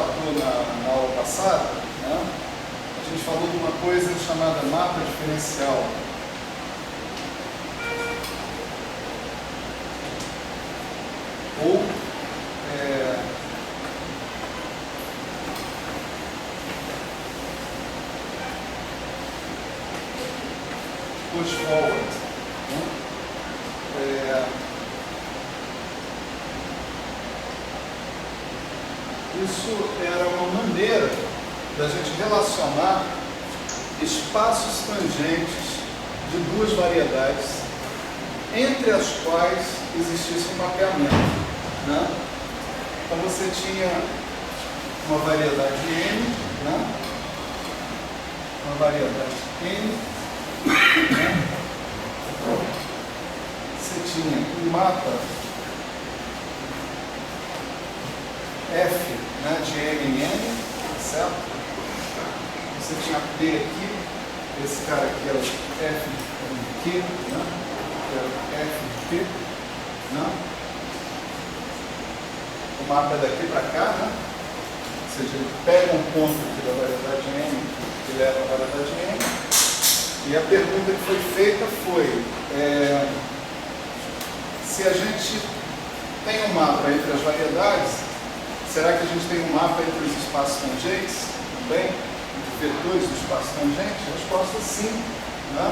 tratou na aula passada, né? A gente falou de uma coisa chamada mapa diferencial. Ou push forward. Isso era uma maneira da gente relacionar espaços tangentes de duas variedades entre as quais existisse um mapeamento, né? Então você tinha uma variedade M, né? Uma variedade N, né? Você tinha um mapa F, né, de M em N, certo? Você tinha P aqui, esse cara aqui era F de Q, né? Era F de P, né? O mapa é daqui para cá, né? Ou seja, ele pega um ponto aqui da variedade M e leva a variedade M. E a pergunta que foi feita foi se a gente tem um mapa entre as variedades, será que a gente tem um mapa entre os espaços tangentes também? Entre vetores do espaço tangente? A resposta é sim, né?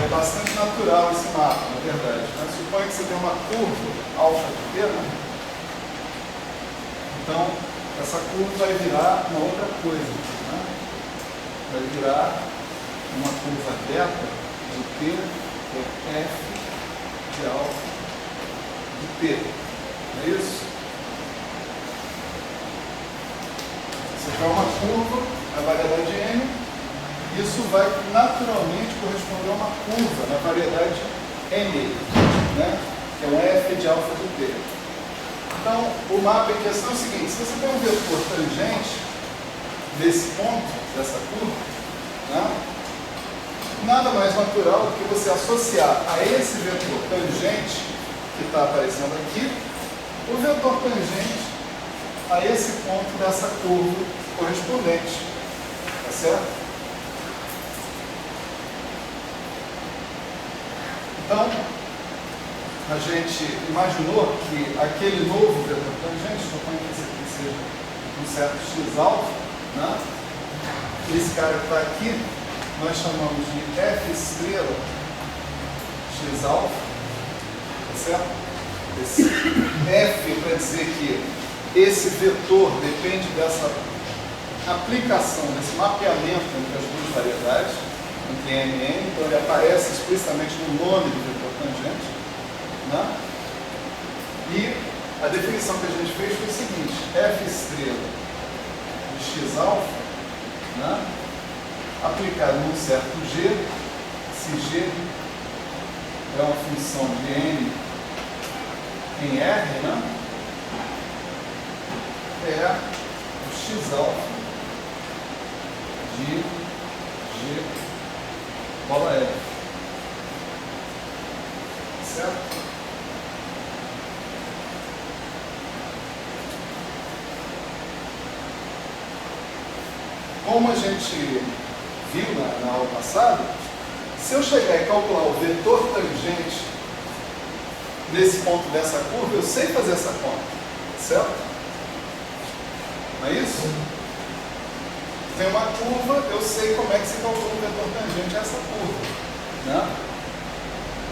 É bastante natural esse mapa, na verdade, né? Suponha que você tem uma curva alfa de P, né? Então, essa curva vai virar uma outra coisa, né? Vai virar uma curva beta de P, que é F de alfa de P. Não é isso? Você quer uma curva, a variedade M, isso vai naturalmente corresponder a uma curva na variedade M, né? Que é um F de alfa de P. Então, o mapa em questão é o seguinte: se você tem um vetor tangente nesse ponto, dessa curva, né? Nada mais natural do que você associar a esse vetor tangente que está aparecendo aqui, o vetor tangente a esse ponto dessa curva correspondente, tá certo? Então, a gente imaginou que aquele novo vetor tangente, suponho que esse aqui seja um certo x alfa, né? Esse cara que está aqui, nós chamamos de F estrela x alfa, tá certo? Esse F para dizer que esse vetor depende dessa aplicação, desse mapeamento entre as duas variedades, entre M e N, então ele aparece explicitamente no nome do vetor tangente, né? E a definição que a gente fez foi o seguinte: F estrela de x alfa, né? Aplicado num certo G, se G é uma função de N em R, né? É o x alfa de G bola F. Certo? Como a gente viu na aula passada, se eu chegar e calcular o vetor tangente nesse ponto dessa curva, eu sei fazer essa conta, certo? Não é isso? Tem uma curva, eu sei como é que se calcula o vetor tangente a essa curva, né?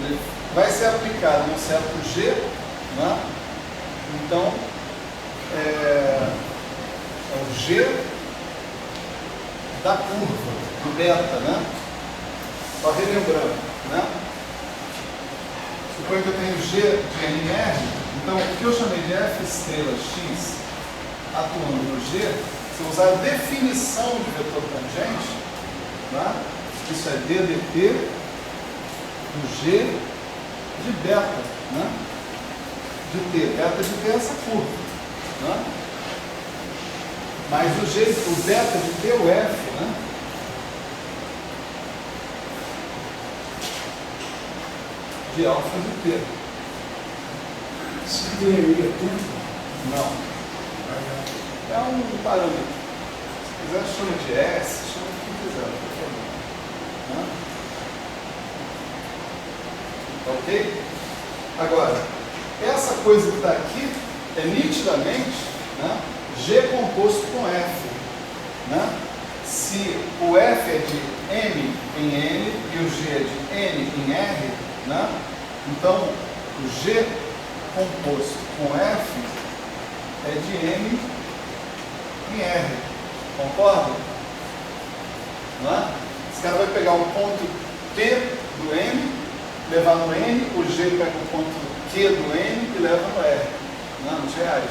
Ele vai ser aplicado num certo G, né? Então, é o G da curva, do beta, né? Só relembrando, né? Suponho que eu tenho G de NR, então o que eu chamei de F estrela x atuando no G, se eu usar a definição de vetor tangente, né? Isso é DDT do G de beta, né? De T. Beta de T é essa curva, né? Mas o beta de T é o F, né? De alfa de T. Se teria tempo? Não. É um parâmetro. Se quiser, chama de S, chama de que quiser, não tem problema. Ok? Agora, essa coisa que está aqui é nitidamente, né, G composto com F. Né? Se o F é de M em N e o G é de N em R, né? Então o G composto com F é de M em R. Concorda? Não é? Esse cara vai pegar um ponto P do M, levar no N, o G pega o ponto Q do N e leva no R, né? Nos reais.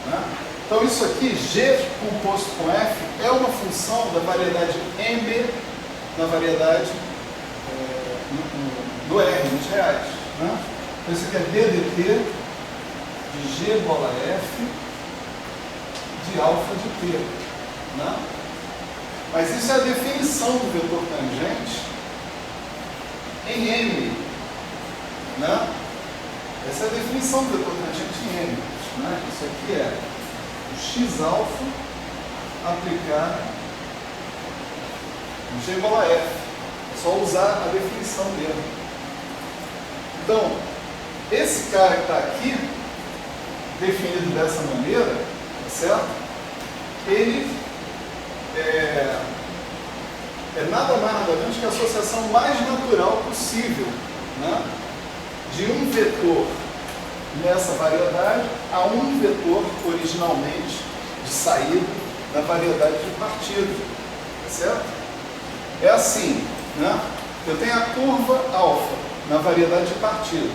Né? Então isso aqui, G composto com F, é uma função da variedade M na variedade do R, nos reais. Né? Então isso aqui é DDT de G bola F de alfa de T. Né? Mas isso é a definição do vetor tangente em M. Né? Essa é a definição do vetor tangente em M. Né? Isso aqui é o x alfa aplicado no G igual a F. É só usar a definição dele. Então, esse cara que está aqui, definido dessa maneira, tá certo? Ele é nada mais nada menos que a associação mais natural possível, né, de um vetor nessa variedade a um vetor originalmente de saída da variedade de partida, tá certo? É assim, né? Eu tenho a curva alfa na variedade de partida.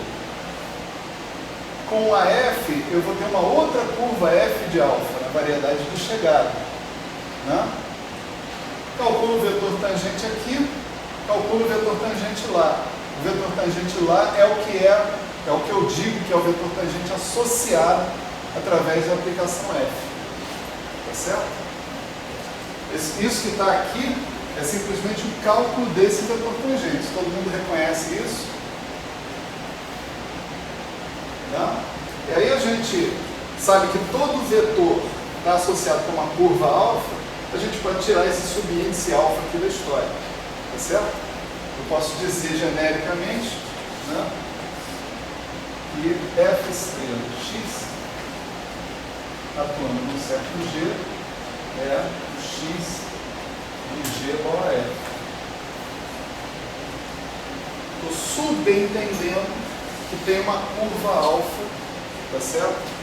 Com a F, eu vou ter uma outra curva F de alfa na variedade de chegada, né? Calculo o vetor tangente aqui, calculo o vetor tangente lá. O vetor tangente lá é o que eu digo que é o vetor tangente associado através da aplicação F. Tá certo? Isso que está aqui é simplesmente o cálculo desse vetor tangente. Todo mundo reconhece isso? Tá? E aí a gente sabe que todo vetor está associado com uma curva alfa. A gente pode tirar esse subíndice alfa aqui da história, tá certo? Eu posso dizer genericamente, né, que F estrela x atuando num certo G é o x de G igual a F. Estou subentendendo que tem uma curva alfa, tá certo?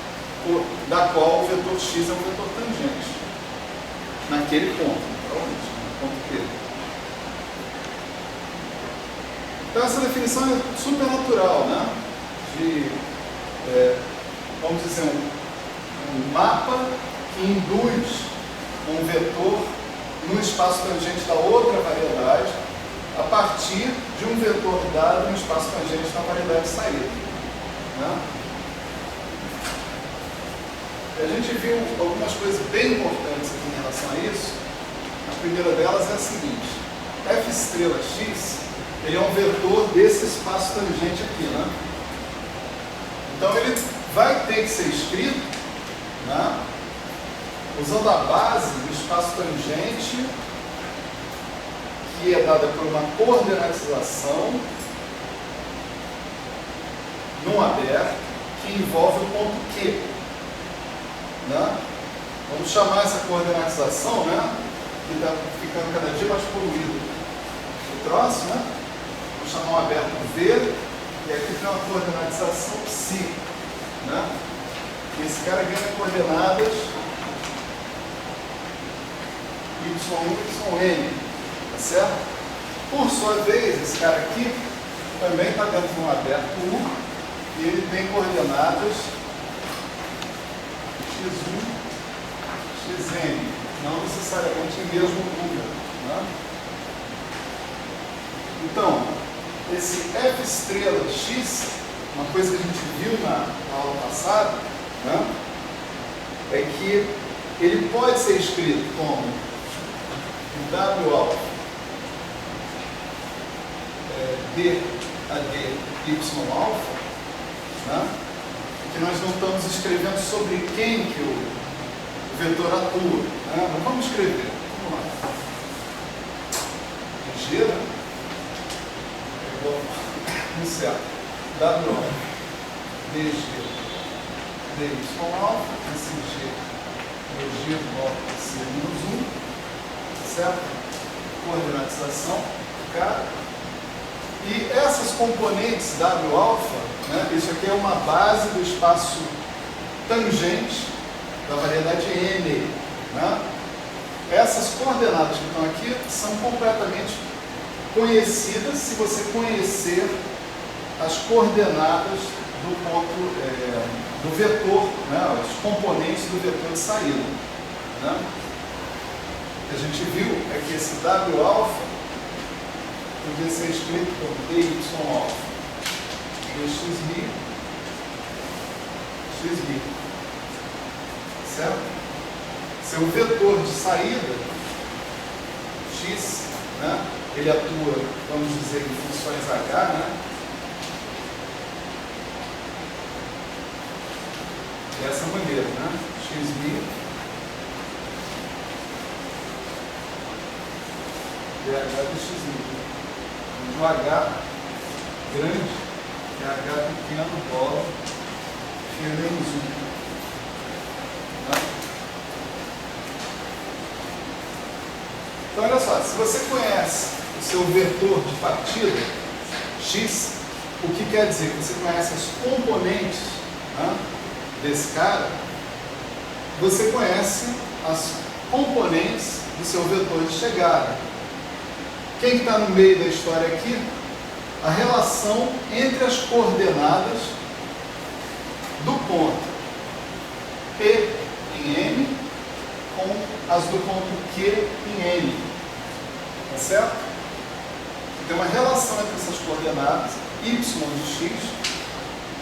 Da qual o vetor x é um vetor tangente. Naquele ponto, provavelmente, no ponto P. Então essa definição é super natural, né? Vamos dizer, um mapa que induz um vetor no espaço tangente da outra variedade a partir de um vetor dado no espaço tangente da variedade de saída. Né? A gente viu algumas coisas bem importantes aqui em relação a isso. A primeira delas é a seguinte: F estrela x, ele é um vetor desse espaço tangente aqui, né? Então ele vai ter que ser escrito, né, usando a base do espaço tangente, que é dada por uma coordenatização num aberto que envolve o ponto Q. Né? Vamos chamar essa coordenatização, né, que está ficando cada dia mais poluído o troço, né? Vamos chamar um aberto V, e aqui tem uma coordenatização psi. Né? E esse cara ganha coordenadas y1 e yn, tá certo? Por sua vez, esse cara aqui também está dentro de um aberto U, e ele tem coordenadas x1, xn, não necessariamente em mesmo número. Né? Então, esse F estrela x, uma coisa que a gente viu na aula passada, né, é que ele pode ser escrito como W alfa D a D Y alfa, né, que nós não estamos escrevendo sobre quem que o o vetor atua. Né? Mas vamos escrever. Vamos lá. G, né? É igual no certo. W dg dy alfa, esse G dg volta a ser menos 1, certo? Coordenatização do cara. E essas componentes W alfa, né? Isso aqui é uma base do espaço tangente da variedade N, né? Essas coordenadas que estão aqui são completamente conhecidas se você conhecer as coordenadas do ponto, do vetor, né? Os componentes do vetor de saída. Né? O que a gente viu é que esse W alfa podia ser escrito por dy alfa dxi, xi, certo? Seu vetor de saída, x, né? Ele atua, vamos dizer, em funções h, né? Dessa maneira, né? xi dh de xi. Onde o h grande é h pequeno, bola, φ menos 1. Né? Então, olha só, se você conhece o seu vetor de partida, x, o que quer dizer? Que você conhece as componentes, né, desse cara, você conhece as componentes do seu vetor de chegada. Quem está no meio da história aqui? A relação entre as coordenadas do ponto P em M com as do ponto Q em N. Tá certo? Tem uma relação entre essas coordenadas, y de x, e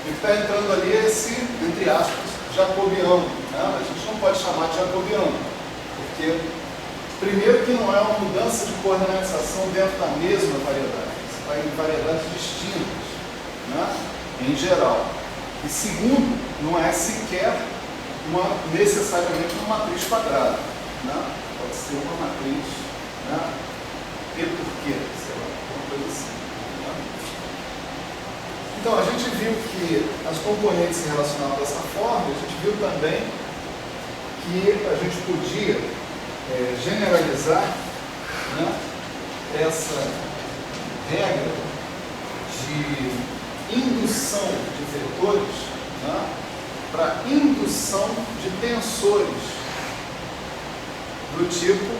que está entrando ali esse, entre aspas, jacobiano. Né? A gente não pode chamar de jacobiano, porque, primeiro, que não é uma mudança de coordenatização dentro da mesma variedade. Você está em variedades distintas, né? Em geral. E segundo, não é sequer necessariamente uma matriz quadrada. Né? Pode ser uma matriz, né? P por Q, sei lá, alguma coisa assim. Né? Então, a gente viu que as componentes se relacionavam dessa forma, a gente viu também que a gente podia generalizar, né, essa regra de indução de vetores, né, para indução de tensores do tipo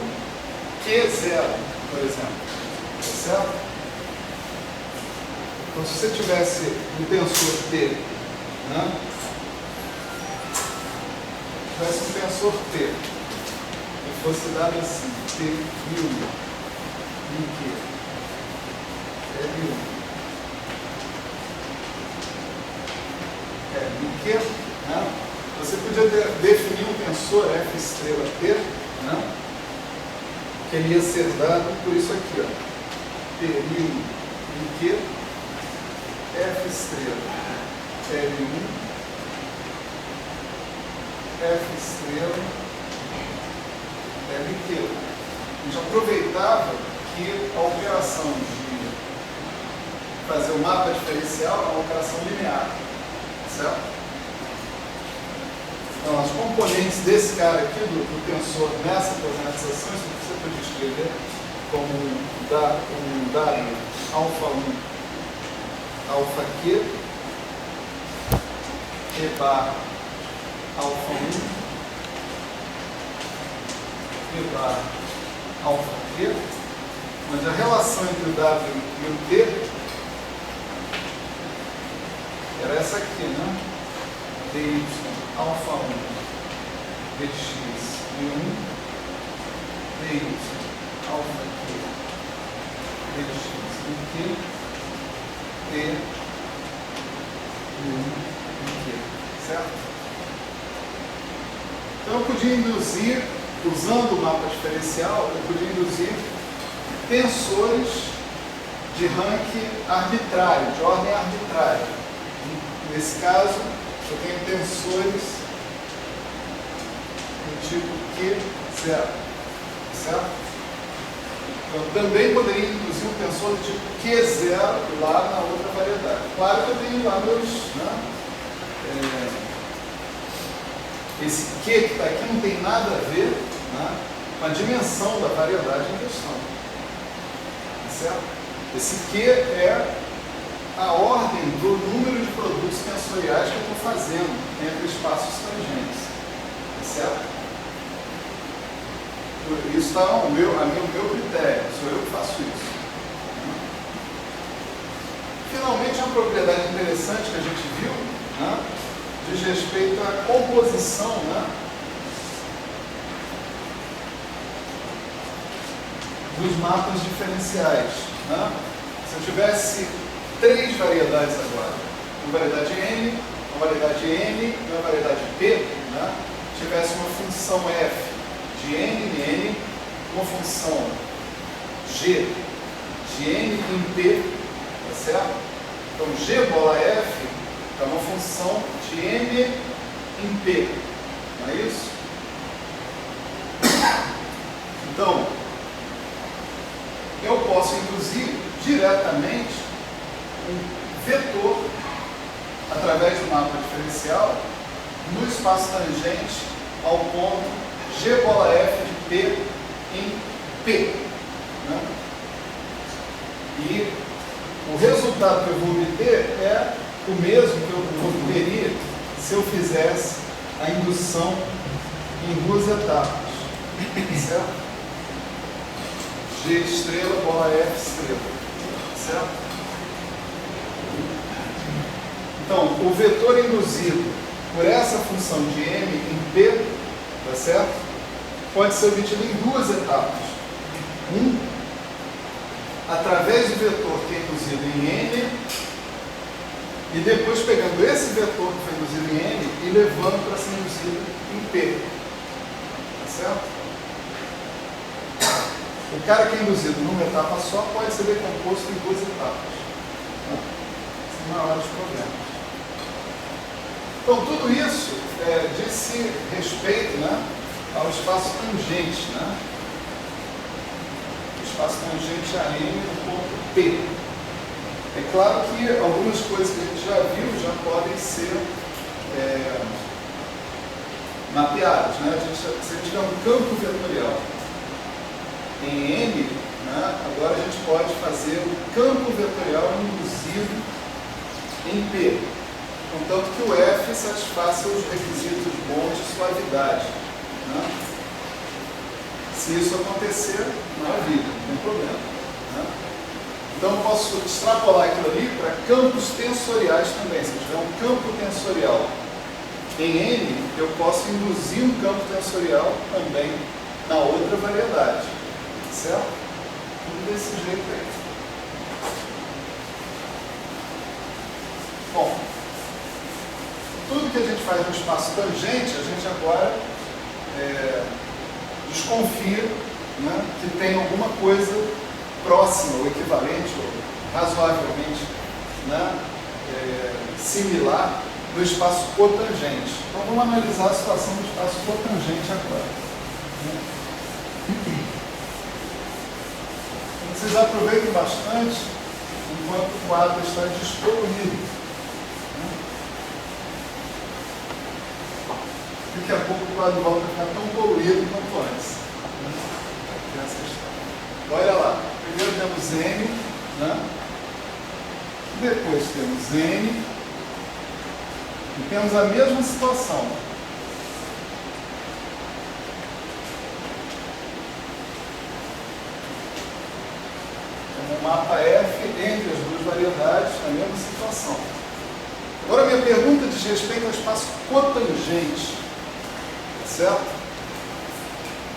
Q0, por exemplo. Tá certo? Então, se você tivesse um tensor T, né, tivesse um tensor T, e fosse dado assim, T mil em Q, em Q, né, você podia definir um tensor F estrela T, né, que ele ia ser dado por isso aqui, ó, T mil em Q, F estrela L1, F estrela LQ. A gente aproveitava que a operação de fazer o mapa diferencial é uma operação linear, certo? Então, as componentes desse cara aqui, do tensor nessa coordenatização, isso você pode escrever como um W alfa 1 alfa Q, E bar alfa 1, E bar alfa Q, onde a relação entre o W e o T era essa aqui, né? dy alfa 1 dx e 1, dy alfa Q dx e Q, T e 1 e Q, certo? Então eu podia induzir, usando o mapa diferencial, eu podia induzir tensores de rank arbitrário, de ordem arbitrária. Nesse caso, eu tenho tensores do tipo Q0, certo? Eu também poderia introduzir um tensor de tipo Q0 lá na outra variedade. Claro que eu tenho lá meus, né? Esse Q que está aqui não tem nada a ver, né, com a dimensão da variedade em questão. Certo? Esse Q é a ordem do número de produtos tensoriais que eu estou fazendo entre espaços tangentes. Certo? Isso está ao meu critério, sou eu que faço isso. Finalmente, uma propriedade interessante que a gente viu, né, diz respeito à composição, né, dos mapas diferenciais. Né? Se eu tivesse três variedades agora, uma variedade N, uma variedade N e uma variedade P, né, tivesse uma função f de N em N, uma função G de N em P, tá certo? Então G bola F é uma função de N em P, não é isso? Então, eu posso induzir diretamente um vetor através do mapa diferencial no espaço tangente ao ponto G bola F de P em P. Né? E o resultado que eu vou obter é o mesmo que eu obteria se eu fizesse a indução em duas etapas. Certo? G estrela, bola F estrela. Certo? Então, o vetor induzido por essa função de M em P, tá certo? Pode ser obtido em duas etapas. Através do vetor que é induzido em N, e depois pegando esse vetor que foi induzido em N e levando para ser induzido em P. Tá certo? O cara que é induzido numa etapa só pode ser decomposto em duas etapas. Sem maiores problemas. Então, tudo isso diz-se respeito, né, ao espaço tangente, né? O espaço tangente a N no ponto P. É claro que algumas coisas que a gente já viu já podem ser mapeadas, né? Se a gente tiver um campo vetorial em N, né, agora a gente pode fazer o campo vetorial induzido em P, contanto que o F satisfaça os requisitos bons de suavidade. Né? Se isso acontecer, maravilha, não tem problema. Né? Então eu posso extrapolar aquilo ali para campos tensoriais também. Se eu tiver um campo tensorial em N, eu posso induzir um campo tensorial também na outra variedade. Certo? Tudo desse jeito aí. Bom, tudo que a gente faz no espaço tangente, a gente agora desconfia, né, que tem alguma coisa próxima ou equivalente ou razoavelmente, né, similar no espaço cotangente. Então vamos analisar a situação do espaço cotangente agora. Vocês aproveitem bastante enquanto o quadro está despoluído. Daqui a pouco o quadro volta a ficar tão poluído quanto antes. Essa questão. Olha lá, primeiro temos N, né? Depois temos N, e temos a mesma situação. Temos um mapa F entre as duas variedades, a mesma situação. Agora, minha pergunta diz respeito ao espaço cotangente. Certo?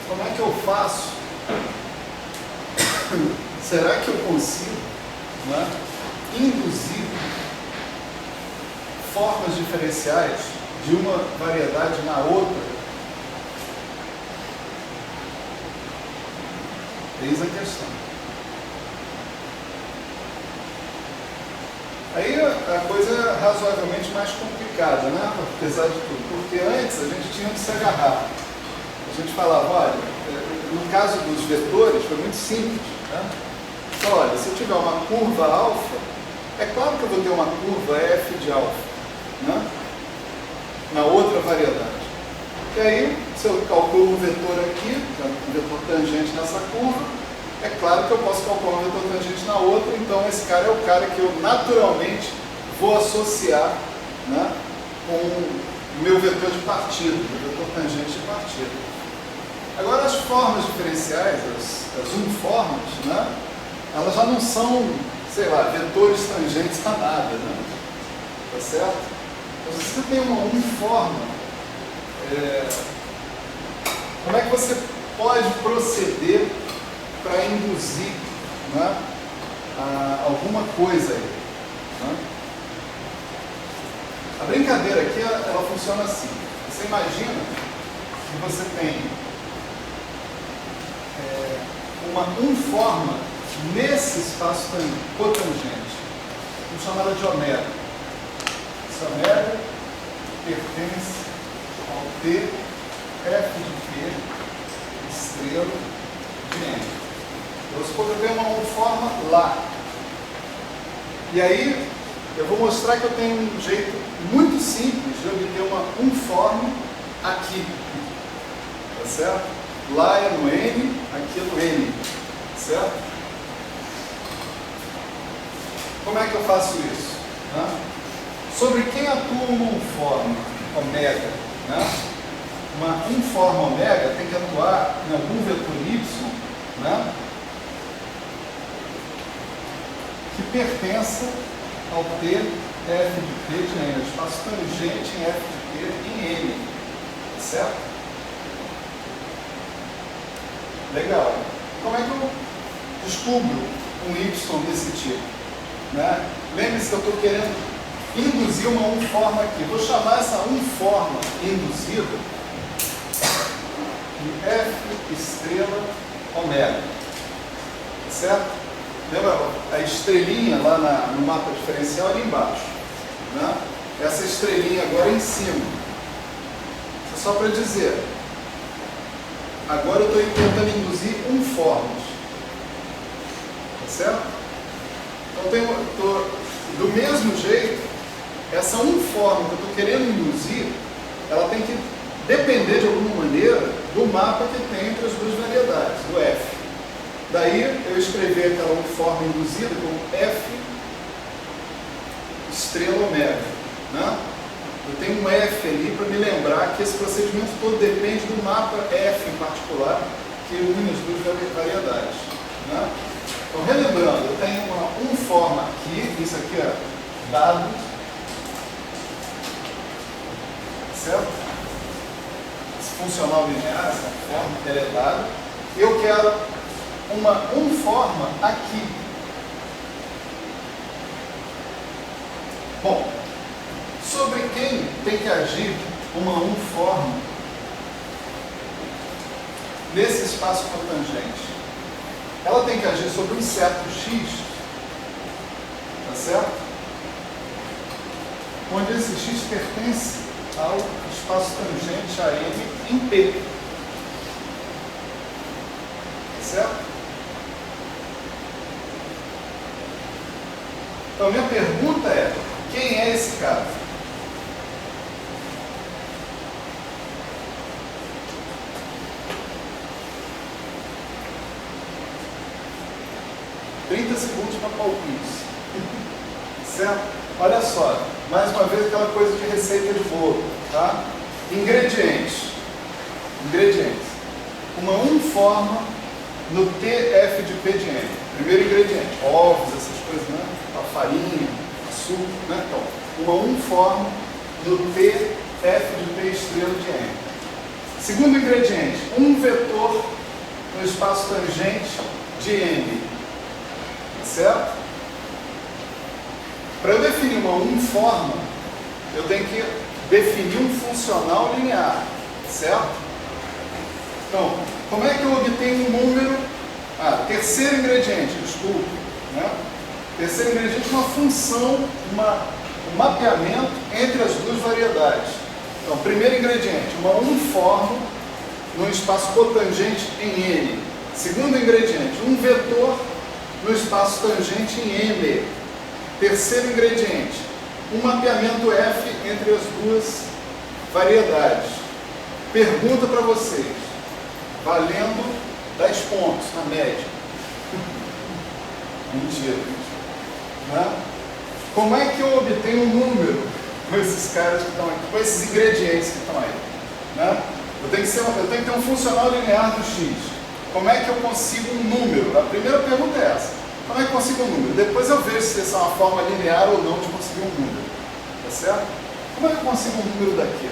Como é que eu faço? Será que eu consigo, né, induzir formas diferenciais de uma variedade na outra? Eis a questão. Aí a coisa é razoavelmente mais complicada, né? Apesar de tudo. Porque antes a gente tinha que se agarrar. A a gente falava, olha, no caso dos vetores foi muito simples, né? Então, olha, se eu tiver uma curva alfa, é claro que eu vou ter uma curva f de alfa, né? Na outra variedade. E aí, se eu calculo um vetor aqui, um vetor tangente nessa curva, é claro que eu posso calcular um vetor tangente na outra, então esse cara é o cara que eu naturalmente vou associar, né, com o meu vetor de partida, o vetor tangente de partida. Agora, as formas diferenciais, as uniformes, né, elas já não são, sei lá, vetores tangentes a nada, né? Tá certo? Então, se você tem uma uniforme, como é que você pode proceder para induzir, né, alguma coisa aí? Né? A brincadeira aqui, ela funciona assim. Você imagina que você tem uma uniforme nesse espaço cotangente. Vamos chamar ela de ômega. Esse ômega pertence ao T, F de P, estrela de N. Eu supor que eu tenho uma uniforme lá. E aí, eu vou mostrar que eu tenho um jeito muito simples de obter uma uniforme aqui. Tá certo? Lá é no N, aqui é no N. Certo? Como é que eu faço isso? Né? Sobre quem atua uma uniforme ômega? Né? Uma uniforme ômega tem que atuar em algum vetor y, né, que pertença ao T F de P de N, espaço tangente em F de P em N. Certo? Legal. Como é que eu descubro um Y desse tipo? Né? Lembre-se que eu estou querendo induzir uma uniforme aqui. Vou chamar essa uniforme induzida de F estrela ômega. Certo? Lembra a estrelinha lá no mapa diferencial ali embaixo? Né? Essa estrelinha agora em cima. Isso é só para dizer. Agora eu estou tentando induzir uniformes. Tá certo? Então, do mesmo jeito, essa uniforme que eu estou querendo induzir, ela tem que depender de alguma maneira do mapa que tem entre as duas variedades, do F. Daí eu escrevi aquela uniforme induzida como F estrela ômega. Né? Eu tenho um F ali para me lembrar que esse procedimento todo depende do mapa F em particular, que une as duas variedades. Né? Então, relembrando, eu tenho uma uniforme aqui, isso aqui é dado, certo? Esse funcional linear, essa forma, ela é dada. Eu quero uma uniforme aqui. Bom, sobre quem tem que agir uma uniforme nesse espaço cotangente? Ela tem que agir sobre um certo x, tá certo? Onde esse x pertence ao espaço tangente a N em P. Tá certo? Então, minha pergunta é, quem é esse cara? Segundos para palpite. Certo? Olha só, mais uma vez aquela coisa de receita de bolo, tá? Ingredientes. Uma uniforme no TF de P de N. Primeiro ingrediente, ovos, essas coisas, né? A farinha, açúcar, né? Então, uma uniforme no TF de P estrela de N. Segundo ingrediente, um vetor no espaço tangente de N. Certo? Para eu definir uma uniforme, eu tenho que definir um funcional linear. Certo? Então, como é que eu obtenho um número? Terceiro ingrediente, desculpa. Né? Terceiro ingrediente é uma função, um mapeamento entre as duas variedades. Então, primeiro ingrediente, uma uniforme num espaço cotangente em N. Segundo ingrediente, um vetor no espaço tangente em M. Terceiro ingrediente, um mapeamento F entre as duas variedades. Pergunta para vocês, valendo 10 pontos na média. Mentira, gente. Né? Como é que eu obtenho um número com esses caras que estão aqui, com esses ingredientes que estão aí? Né? Eu tenho que ter um funcional linear do x. Como é que eu consigo um número? A primeira pergunta é essa. Como é que eu consigo um número? Depois eu vejo se essa é uma forma linear ou não de conseguir um número. Tá certo? Como é que eu consigo um número daqui?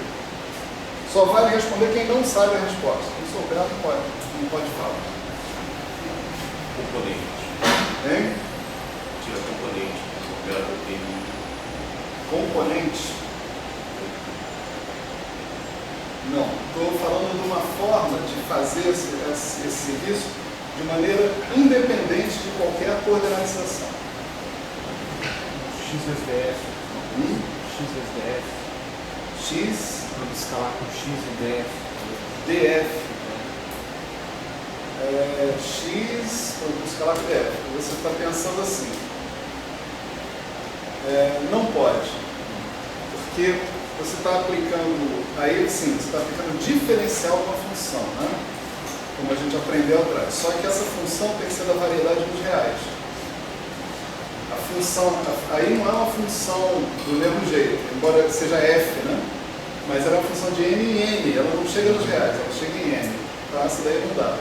Só vale responder quem não sabe a resposta. Quem souber não pode falar. Componente. Hein? Tira componente. Operador tem componente? Não. Estou falando de uma forma de fazer esse serviço de maneira independente de qualquer coordenatização. X vezes df. X vezes df. X. Vamos escalar com x e df. df. X, vamos escalar com df. Você está pensando assim. Não pode. Porque você está aplicando, aí sim, você está aplicando diferencial para a função, né? Como a gente aprendeu atrás. Só que essa função tem que ser da variedade dos reais. A função, aí não é uma função do mesmo jeito, embora seja f, né? Mas ela é uma função de n em n, ela não chega nos reais, ela chega em n. Então essa daí não dá.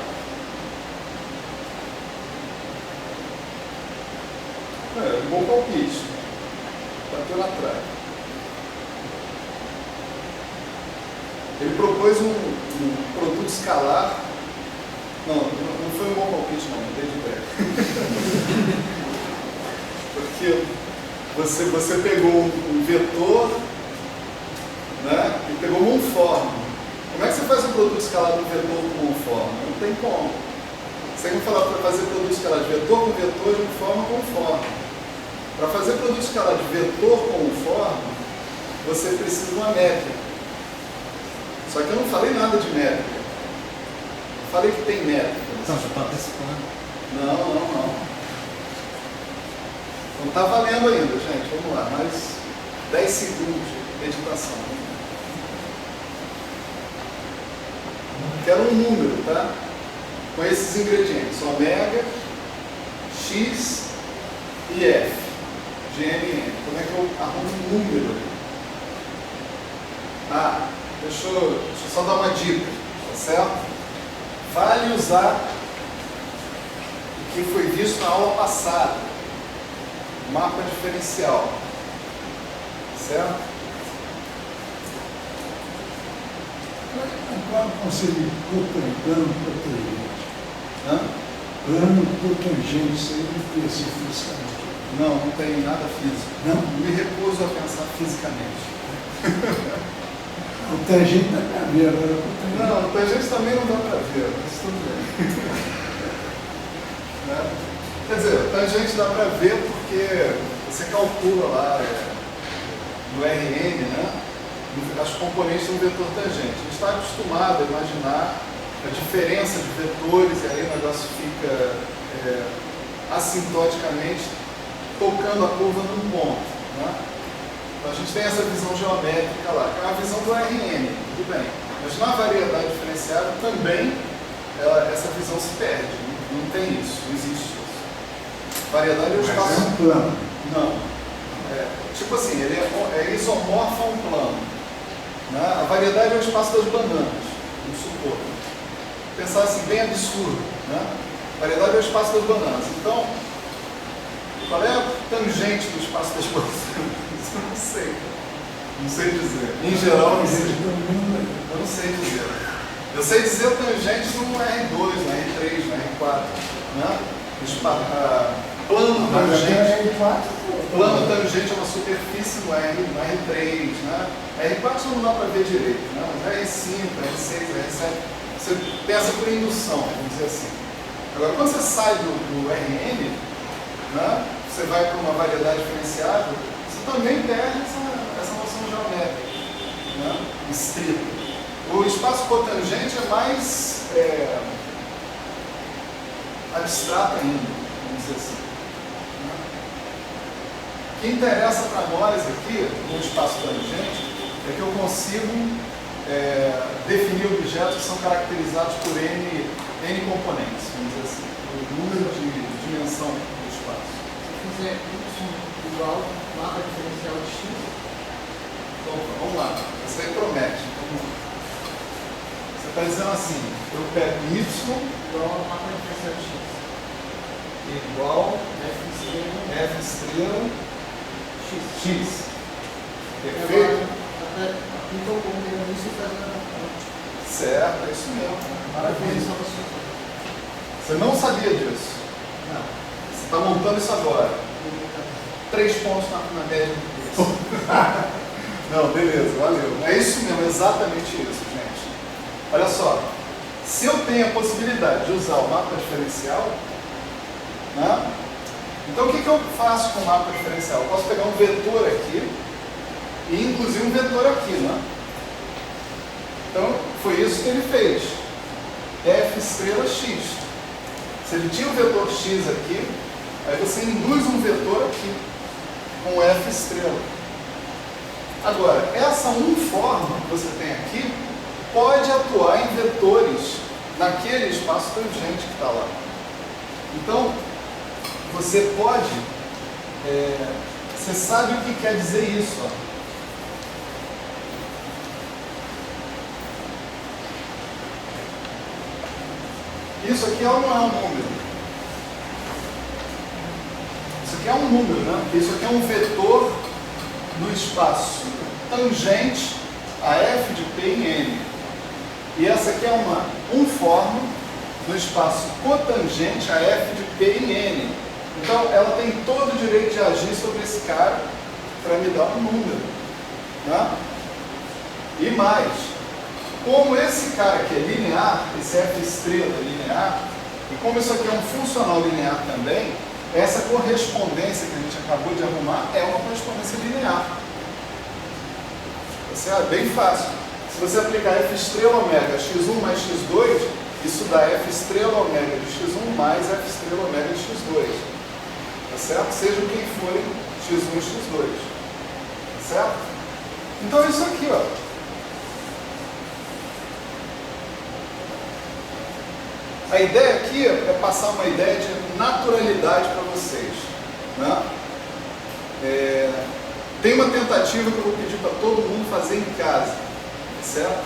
Um bom palpite. Bateu na trave. Ele propôs um produto escalar. Não foi um bom palpite, não, dei de ideia. Porque você pegou um vetor, né, e pegou um forma. Como é que você faz um produto escalar de um vetor com um forma? Não tem como. Você tem que falar para fazer produto escalar de vetor com vetor, de forma com forma. Para fazer produto escalar de vetor com forma, você precisa de uma métrica. Só que eu não falei nada de métrica. Eu falei que tem métrica. Então, já está antecipando. Não. Não está valendo ainda, gente. Vamos lá, mais 10 segundos de meditação. Quero um número, tá? Com esses ingredientes: ômega, x e f, de n em n. Como é que eu arrumo um número ali? Deixa eu só dar uma dica, tá certo? Vale usar o que foi visto na aula passada, mapa diferencial, certo? Qual é o conceito de plano cotangente? Plano cotangente, isso aí não tem assim fisicamente. Não tem nada físico. Não? Me recuso a pensar fisicamente. O tangente dá para ver, agora o cotangente. Não, o tangente também não dá para ver, mas tudo bem. Né? Quer dizer, o tangente dá para ver porque você calcula lá no RN, né, as componentes do vetor tangente. A gente está acostumado a imaginar a diferença de vetores e aí o negócio fica assintoticamente tocando a curva num ponto. Né? Então a gente tem essa visão geométrica lá, que é uma visão do RN, tudo bem. Mas na variedade diferenciada também essa visão se perde. Não tem isso, não existe isso. Variedade é o espaço. Mas é um plano. Não. Tipo assim, ele é isomorfo a um plano. Né? A variedade é o espaço das bananas, vamos supor. Pensar assim, bem absurdo. Né? A variedade é o espaço das bananas. Então, qual é a tangente do espaço das bananas? Eu não sei. Não sei dizer. Em geral, não sei. Eu não sei dizer. Eu sei dizer a tangente no R2, no R3, no R4. Né? Plano tangente. Plano tangente é uma superfície no R3. Né? R4 não dá para ver direito. Né? Mas R5, R6, R7. Você pensa por indução, vamos dizer assim. Agora, quando você sai do RN, né? Você vai para uma variedade diferenciada, você também perde essa noção geométrica, né? Estrita. O espaço cotangente é mais abstrato ainda, vamos dizer assim. O que interessa para nós aqui, no espaço tangente, é que eu consigo definir objetos que são caracterizados por N componentes, vamos dizer assim, o número de dimensão do espaço. Se fizer y igual mapa diferencial de x, Então, vamos lá, isso aí promete. Você está dizendo assim, eu pego y igual a mapa diferencial de x, igual f estrela f estrela x. x. Perfeito? Até aplica o ponto nisso e faz a Certo, é isso mesmo. Maravilha. definição da solução. Você não sabia disso. Não. Você está montando isso agora. 3 pontos na média do curso. Não, beleza, valeu. É isso mesmo, exatamente isso, gente. Olha só, se eu tenho a possibilidade de usar o mapa diferencial, né? Então o que eu faço com o mapa diferencial? Eu posso pegar um vetor aqui e inclusive um vetor aqui, né? Então foi isso que ele fez. F estrela x. Se ele tinha o vetor x aqui, aí você induz um vetor aqui com F estrela. Agora, essa forma que você tem aqui pode atuar em vetores naquele espaço tangente que está lá. Então, você pode... você sabe o que quer dizer isso, ó. Isso aqui não é um número. Isso aqui é um número, né? Porque isso aqui é um vetor no espaço tangente a f de p em n. E essa aqui é uma forma no espaço cotangente a f de p em n. Então, ela tem todo o direito de agir sobre esse cara para me dar um número, né? E mais, como esse cara aqui é linear, esse f estrela é linear, e como isso aqui é um funcional linear também, essa correspondência que a gente acabou de arrumar é uma correspondência linear. Isso é bem fácil. Se você aplicar f estrela ômega x1 mais x2, isso dá f estrela ômega de x1 mais f estrela ômega de x2. Tá certo? Sejam quem forem x1 e x2. Tá certo? Então é isso aqui, ó. A ideia aqui é passar uma ideia de naturalidade para vocês, né? Tem uma tentativa que eu vou pedir para todo mundo fazer em casa, certo?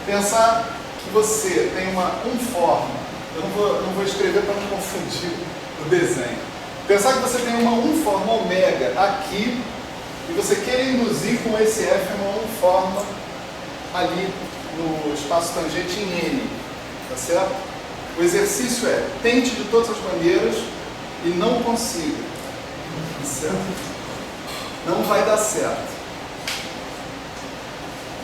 Pensar que você tem uma forma, eu não vou escrever para não confundir o desenho. Pensar que você tem uma forma ômega aqui e você quer induzir com esse f uma forma ali no espaço tangente em n, tá certo? O exercício é, tente de todas as maneiras e não consiga, tá certo? Não vai dar certo.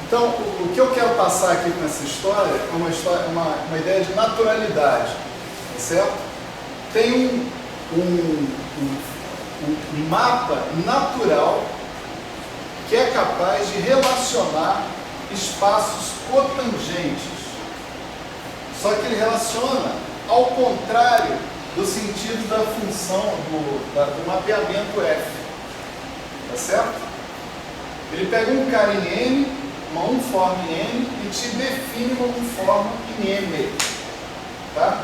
Então, o que eu quero passar aqui nessa história é uma ideia de naturalidade, tá certo? Tem um mapa natural que é capaz de relacionar espaços cotangentes. Só que ele relaciona ao contrário do sentido da função do mapeamento f. Tá certo? Ele pega um cara em n, uma forma em n, e te define uma forma em m. Tá?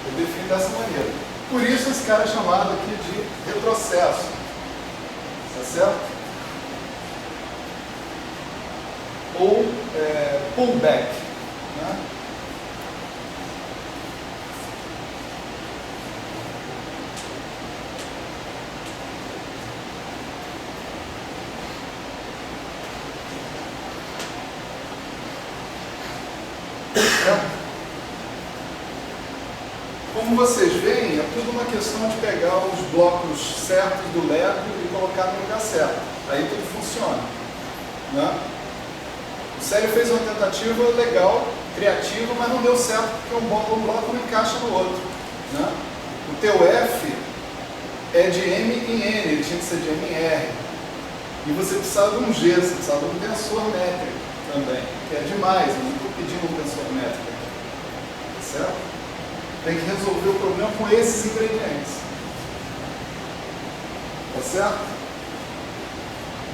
Ele define dessa maneira. Por isso esse cara é chamado aqui de retrocesso. Tá certo? Ou pullback. Né? Como vocês veem, é tudo uma questão de pegar os blocos certos do Lego e colocar no lugar certo. Aí tudo funciona, né? O Célio fez uma tentativa legal, criativa, mas não deu certo porque um bloco não encaixa no outro, né? O teu F é de M em N, ele tinha que ser de M em R. E você precisava de um G, você precisava de um tensor métrico. também, que é demais, eu não estou pedindo um tensor métrico aqui, tá certo? Tem que resolver o problema com esses ingredientes, tá certo?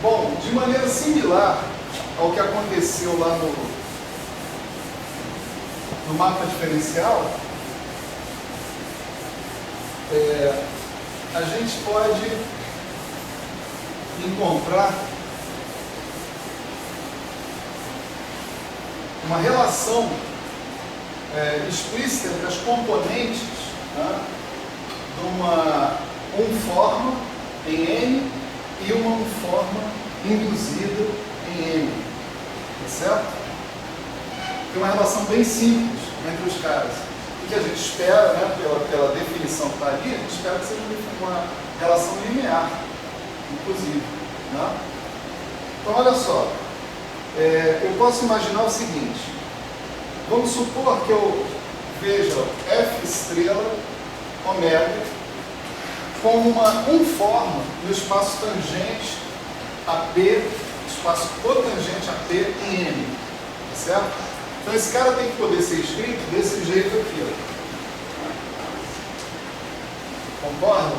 Bom, de maneira similar ao que aconteceu lá no mapa diferencial, a gente pode encontrar uma relação explícita entre as componentes, né, de uma unforma em N e uma unforma induzida em M, tá certo? Tem uma relação bem simples entre os caras. O que a gente espera, né, pela definição que está ali, a gente espera que seja uma relação linear, inclusive, né? Então, olha só, eu posso imaginar o seguinte: vamos supor que eu veja F estrela ômega como uma unforma no espaço tangente a P, espaço cotangente a P em M, tá certo? Então esse cara tem que poder ser escrito desse jeito aqui, ó. Concorda?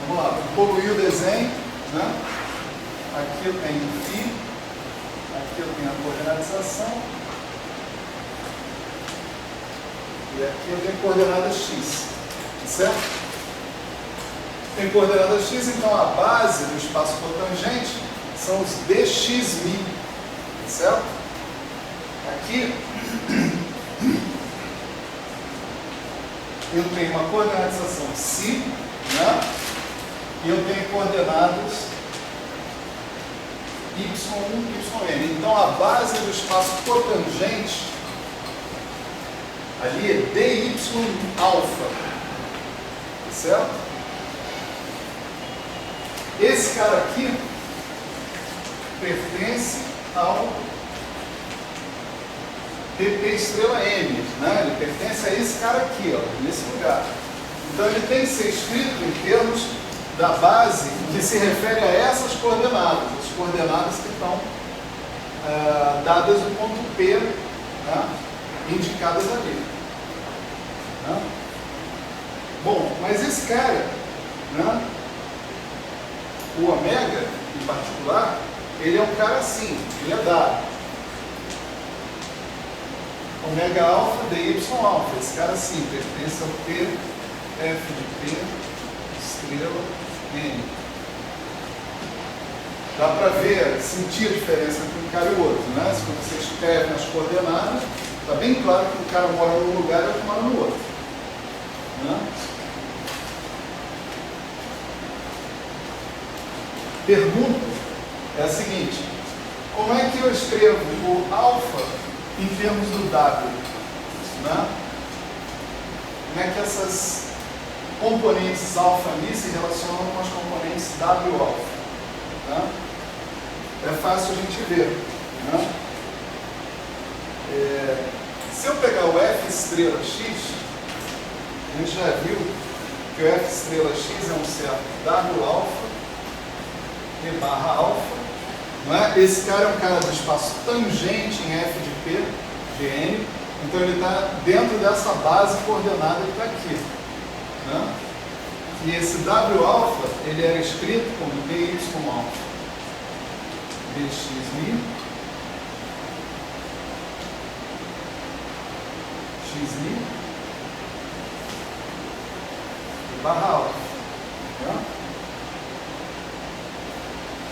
Vamos lá, vou poluir o desenho, né? Aqui eu tenho φ, aqui eu tenho a coordenatização, e aqui eu tenho coordenada x, certo? Tem coordenada x, então a base do espaço cotangente são os dxmi, certo? Aqui eu tenho uma coordenatização ψ, né? E eu tenho coordenadas y1, yn. Então a base do espaço cotangente ali é dy alfa, certo? Esse cara aqui pertence ao dp estrela m, né? Ele pertence a esse cara aqui, ó, nesse lugar. Então ele tem que ser escrito em termos da base que se refere a essas coordenadas, as coordenadas que estão dadas no ponto P, né, indicadas ali. Né? Bom, mas esse cara, né, o ômega em particular, ele é um cara assim, ele é dado. Ômega alfa, dy alfa, esse cara assim, pertence ao P, F de P, estrela, N. Dá para ver, sentir a diferença entre um cara e o outro, né? Se você escreve nas coordenadas, está bem claro que um cara mora num lugar e outro mora no outro. Né? Pergunta é a seguinte: como é que eu escrevo o alfa em termos do W? Né? Como é que essas componentes alfa ali se relacionam com as componentes W alfa? Né? É fácil a gente ver. Né? Se eu pegar o F estrela x, a gente já viu que o F estrela x é um certo W alfa e barra alfa. Não é? Esse cara é um cara do espaço tangente em F de P, de N, então ele está dentro dessa base coordenada que está aqui. Né? E esse W alfa, ele era escrito como dy alfa, dxmi, xmi e barra alfa. Né?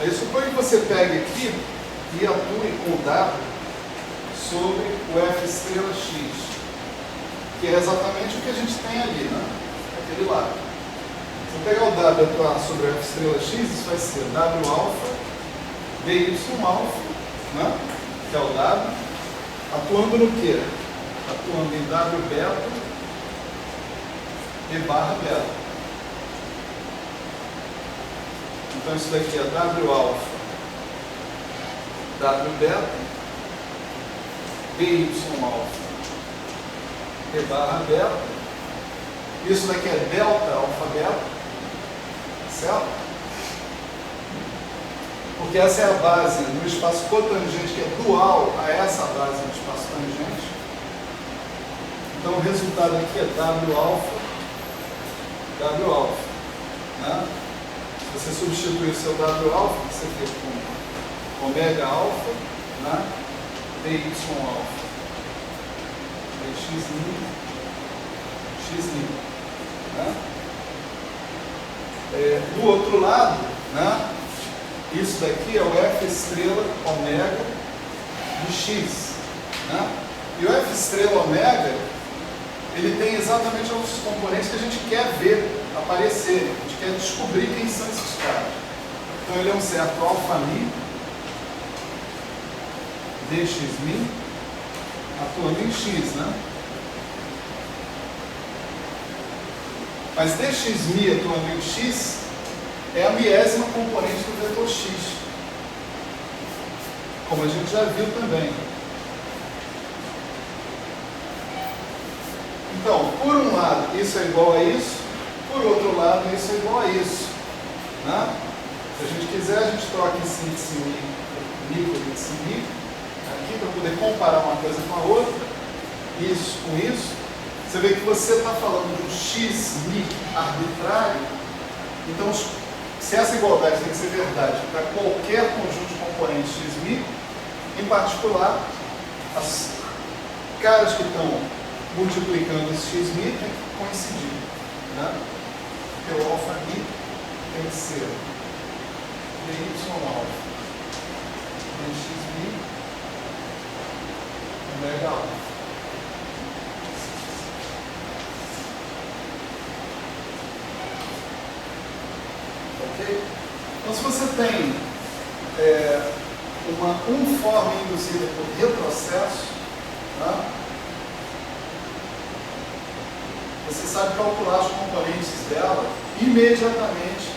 Aí suponha que você pegue aqui e atue com o W sobre o F estrela x, que é exatamente o que a gente tem ali, né? Aquele lado. Se eu pegar o W e atuar sobre o F estrela x, isso vai ser W alfa, dy alfa, né? Que é o W, atuando no quê? Atuando em W beta e barra beta. Então isso daqui é W alfa, W beta, dy alfa e barra beta. Isso daqui é delta alfa beta, certo? porque essa é a base no espaço cotangente, que é dual a essa base no espaço tangente. Então o resultado aqui é W alfa, né? Se você substituir o seu W alfa, você fica com ômega alfa, né? dy alfa, x', né? Do outro lado, né? Isso daqui é o F estrela ômega de x, né? E o F estrela ômega, ele tem exatamente os componentes que a gente quer ver aparecer, a gente quer descobrir quem são esses caras. Então ele é um certo alfa mi, dx mi, atuando em x, né? Mas dx mi atuando em x é a miésima componente do vetor x, como a gente já viu também. Então, por um lado, isso é igual a isso, por outro lado, isso é igual a isso, né? Se a gente quiser, a gente troca esse índice mi por índice mi, aqui para poder comparar uma coisa com a outra, isso com isso. Você vê que você está falando de um x mi arbitrário, então se essa igualdade tem que ser verdade para qualquer conjunto de componentes x mi, em particular, as caras que estão multiplicando esse x mi tem que coincidir, né? Porque o alfa mi tem que ser dy alfa dx mi ômega alfa. Ok? Então, se você tem uma forma induzida por retrocesso, né? Você sabe calcular os componentes dela imediatamente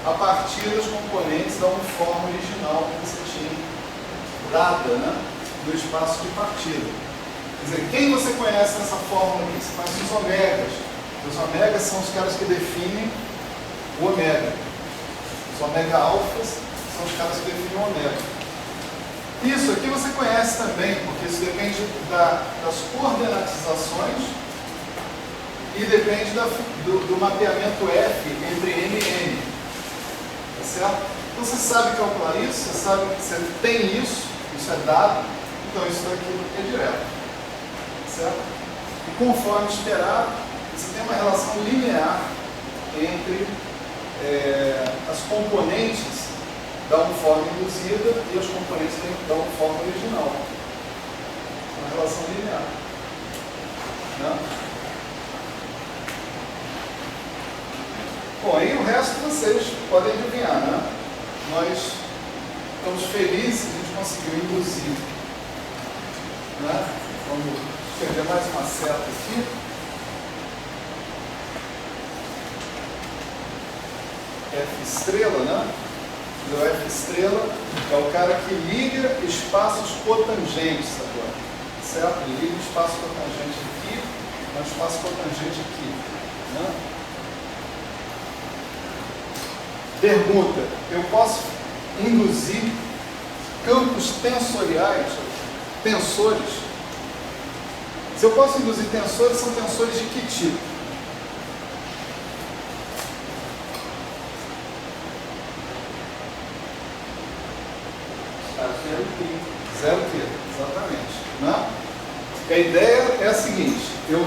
a partir dos componentes da uniforme original que você tinha dada, né, no espaço de partida. Quer dizer, quem você conhece nessa fórmula aqui? Você conhece os ômegas. Os ômegas são os caras que definem o ômega. Os ômega alfas são os caras que definem o ômega. Isso aqui você conhece também, porque isso depende das coordenatizações e depende do mapeamento F entre N e N. Tá certo? Então você sabe calcular isso, você sabe que você tem isso é dado, então isso daqui é direto. Tá certo? E conforme esperado, você tem uma relação linear entre as componentes da uniforme induzida e os componentes da uniforme original. Uma relação linear. Né? Bom, aí o resto vocês podem adivinhar, né? Nós estamos felizes que a gente conseguiu induzir. Né? Vamos escrever mais uma seta aqui. F estrela, né? O F estrela é o cara que liga espaços cotangentes agora. Certo? Ele liga o espaço cotangente aqui, o espaço cotangente aqui. Né? Pergunta: eu posso induzir campos tensoriais, tensores? Se eu posso induzir tensores, são tensores de que tipo? Zero Q, exatamente. Né? A ideia é a seguinte: eu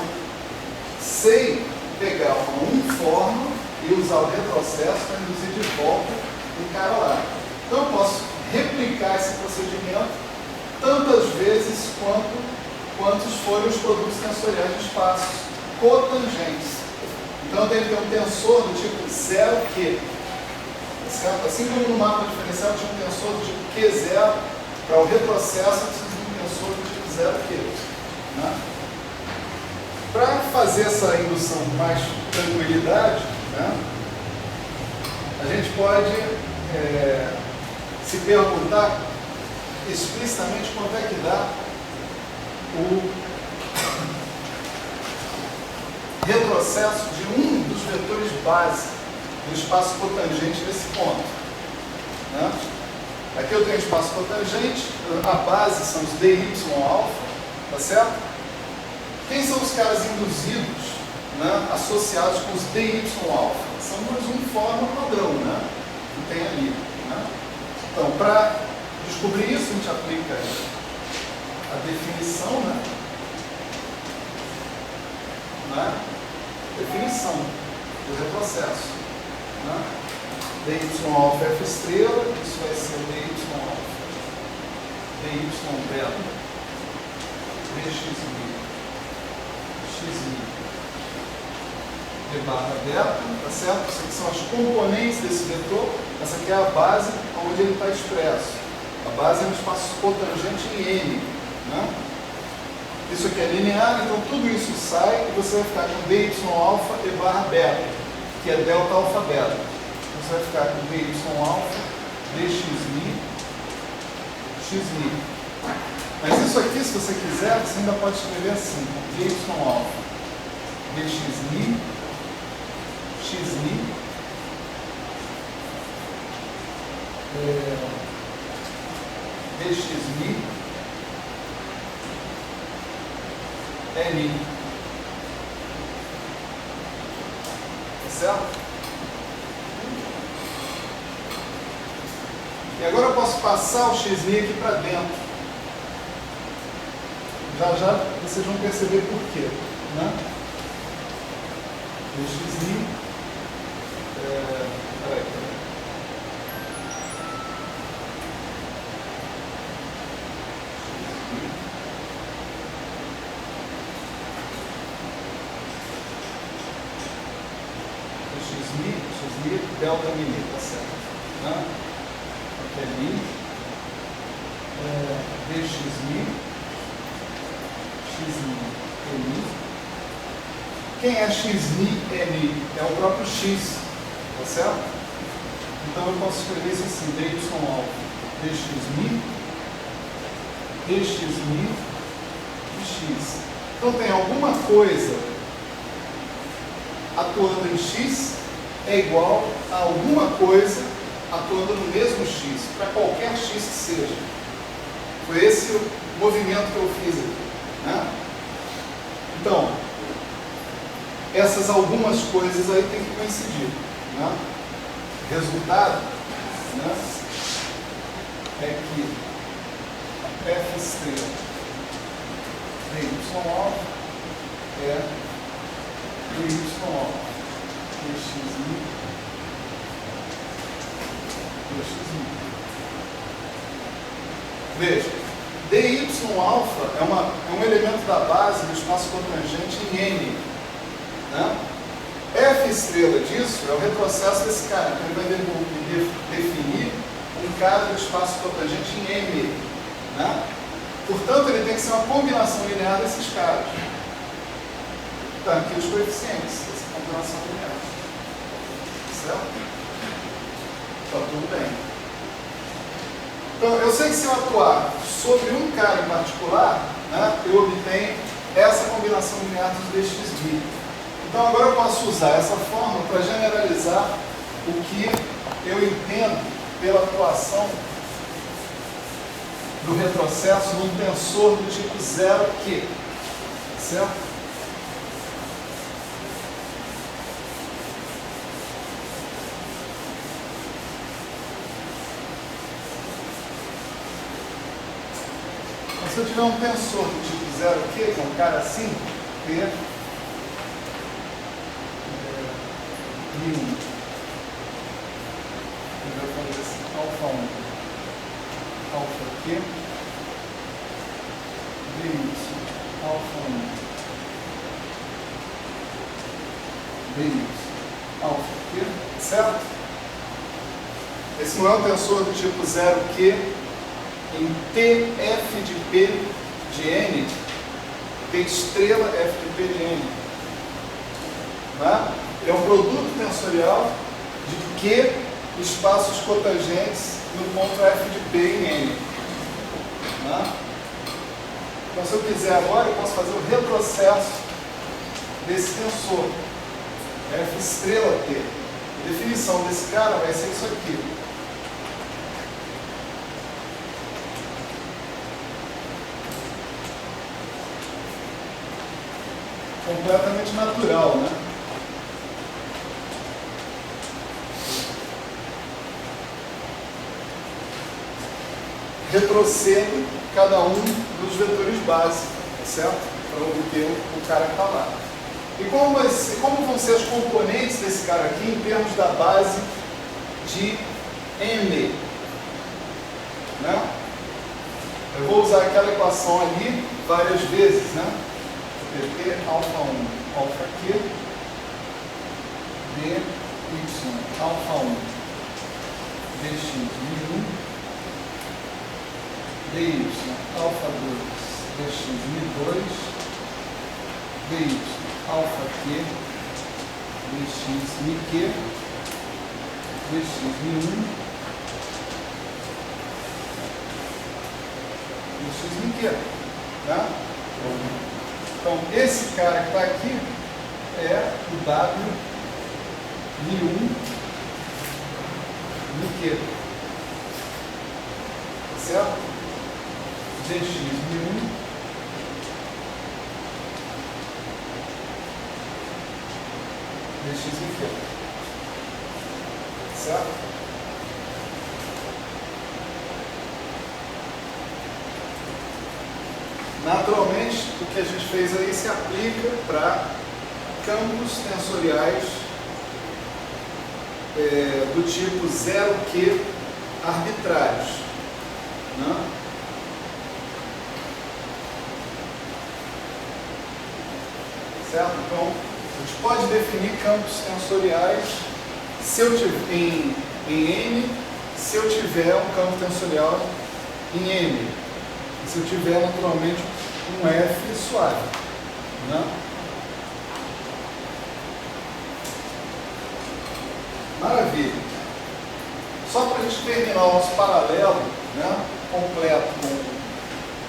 sei pegar uma uniforme e usar o retrocesso para induzir de volta um cara lá. Então eu posso replicar esse procedimento tantas vezes quantos forem os produtos tensoriais de espaços cotangentes. Então eu tenho que ter um tensor do tipo 0Q. Certo? Assim como no mapa diferencial tinha um tensor do tipo Q0, para o retrocesso eu preciso de um tensor do tipo 0Q. Né? Para fazer essa indução com mais tranquilidade, né, a gente pode se perguntar explicitamente quanto é que dá o retrocesso de um dos vetores base do espaço cotangente nesse ponto. Né? Aqui eu tenho espaço cotangente, a base são os dy alfa, tá certo? Quem são os caras induzidos, né, associados com os dy alfa? São umas uniformes padrão, né, que tem ali. Né? Então, para descobrir isso, a gente aplica a definição, né? Definição do retrocesso. Né? dy alfa f estrela, isso vai ser dy alfa, dy beta, dx x de barra beta, tá certo? Isso aqui são as componentes desse vetor, essa aqui é a base onde ele está expresso. A base é um espaço cotangente em n. Né? Isso aqui é linear, então tudo isso sai e você vai ficar com dy alfa e barra beta, que é delta alfa beta. Você vai ficar com dy alfa, dxi, xi. Mas isso aqui, se você quiser, você ainda pode escrever assim, com dy alfa, dxi, xi, dxi, ni. Tá certo? E agora eu posso passar o x aqui para dentro. Já já vocês vão perceber por quê. Né? O x peraí. X delta mi, tá certo? Né? Aqui é mi, dx x é mi. Quem é x é mi? É o próprio x, tá certo? Então eu posso escrever isso assim, dy alfa, dx e x. Então tem alguma coisa atuando em x é igual a alguma coisa atuando no mesmo x, para qualquer x que seja. Foi esse o movimento que eu fiz aqui. Né? Então, essas algumas coisas aí tem que coincidir. Né? Resultado, né, é que f estrela dy alfa é dy alfa dxi. Veja, dy alfa é um elemento da base do espaço cotangente em n. Né? F estrela disso é o retrocesso desse cara, então ele vai definir um cara do espaço cotangente em m. Né? Portanto, ele tem que ser uma combinação linear desses caras. Então, aqui os coeficientes dessa combinação linear. Certo? Está tudo bem. Então, eu sei que se eu atuar sobre um cara em particular, né, eu obtenho essa combinação linear dos dxi. Então, agora eu posso usar essa fórmula para generalizar o que eu entendo pela atuação do retrocesso num tensor do tipo 0Q. Certo? Se eu tiver um tensor do tipo 0Q, que é um cara assim, P, I1, ele vai fazer assim, alfa 1, alfa Q, dy, alfa 1, dy, alfa Q, certo? Esse não é um tensor do tipo 0Q, em TF de P de N, T estrela F de P de N. Né? É um produto tensorial de Q espaços cotangentes no ponto F de P em N. Né? Então, se eu quiser agora, eu posso fazer o retrocesso desse tensor, F estrela T. A definição desse cara vai ser isso aqui. completamente natural, né? Retrocedo cada um dos vetores básicos, certo? Para obter o cara que está lá. E como vão ser as componentes desse cara aqui em termos da base de M? Né? Eu vou usar aquela equação ali várias vezes, né? dt alfa 1 alfa q dy alfa 1 dx mi1 dy alfa 2 dx mi2 dy alfa q dx mi q dx mi1 dx mi q, tá? Então, esse cara que está aqui é o W mi1 mi q, certo? dx mi1 dx mi q, certo? Naturalmente, o que a gente fez aí se aplica para campos tensoriais do tipo 0Q arbitrários, né? Certo? Então, a gente pode definir campos tensoriais se eu tiver, em N, se eu tiver um campo tensorial em M. Se eu tiver, naturalmente, um F suave, né? Maravilha. Só para a gente terminar o nosso paralelo, né, completo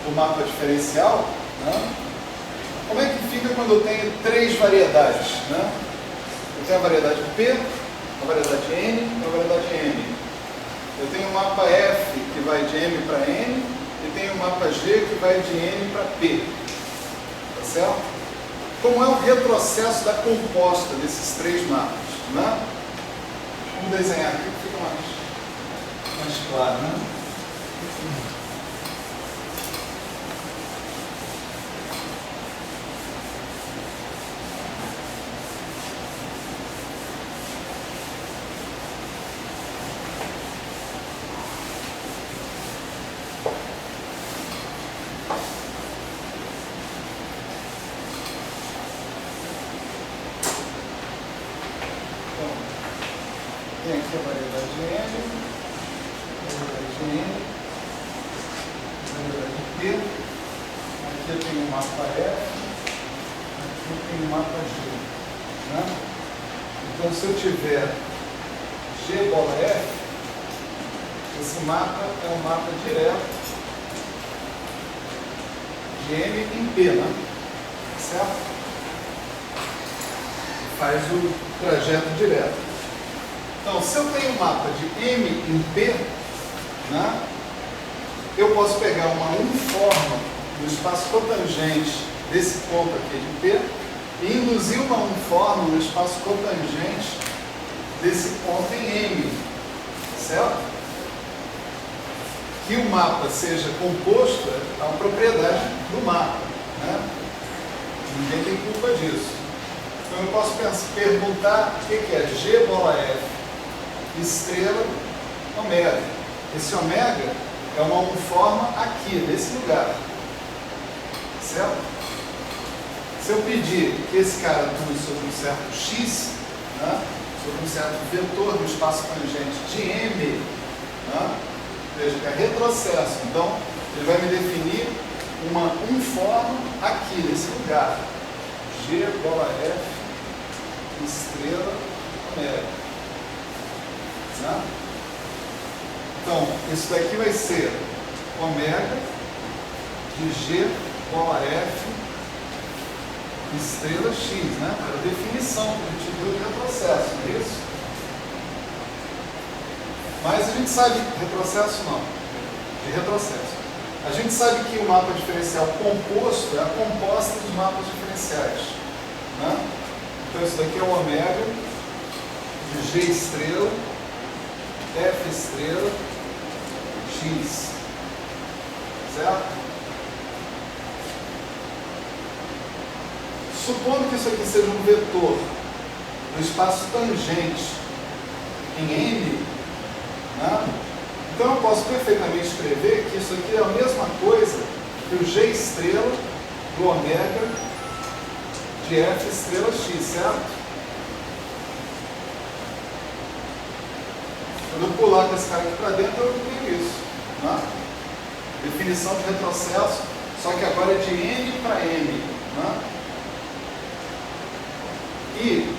com o mapa diferencial, né, como é que fica quando eu tenho três variedades? Né? Eu tenho a variedade P, a variedade N e a variedade M. Eu tenho o mapa F, que vai de M para N, e tem o mapa G que vai de N para P, tá certo? Como é o retrocesso da composta desses três mapas, né? Vamos desenhar aqui que fica mais claro, né? Tem aqui a variedade M, a variedade N, a variedade P, aqui eu tenho o mapa F, aqui eu tenho o mapa G. Né? Então, se eu tiver G bola F, esse mapa é um mapa direto de M em P, né? Certo? Faz o trajeto direto. Então, se eu tenho um mapa de M em P, né, eu posso pegar uma uniforma no espaço cotangente desse ponto aqui de P e induzir uma uniforma no espaço cotangente desse ponto em M, certo? Que o mapa seja composto é uma propriedade do mapa, né? Ninguém tem culpa disso. Então, eu posso perguntar o que é G bola F estrela ômega. Esse ômega é uma uniforma aqui, nesse lugar. Certo? Se eu pedir que esse cara atue sobre um certo x, né, sobre um certo vetor do espaço tangente de M, né, veja que é retrocesso. Então, ele vai me definir uma uniforme aqui, nesse lugar. G bola F estrela ômega. Né? Então, isso daqui vai ser ômega de G bola F estrela x, né? É a definição que a gente viu de retrocesso, não é isso? Mas a gente sabe, retrocesso não, de retrocesso. A gente sabe que o mapa diferencial composto é a composta dos mapas diferenciais. Né? Então isso daqui é o ômega de G estrela, F estrela, X. Certo? Supondo que isso aqui seja um vetor do espaço tangente em M, né? Então eu posso perfeitamente escrever que isso aqui é a mesma coisa que o G estrela do ômega de F estrela X, certo? Quando eu pular com esse cara aqui para dentro, eu tenho isso. Né? Definição de retrocesso, só que agora é de M para M. Né? E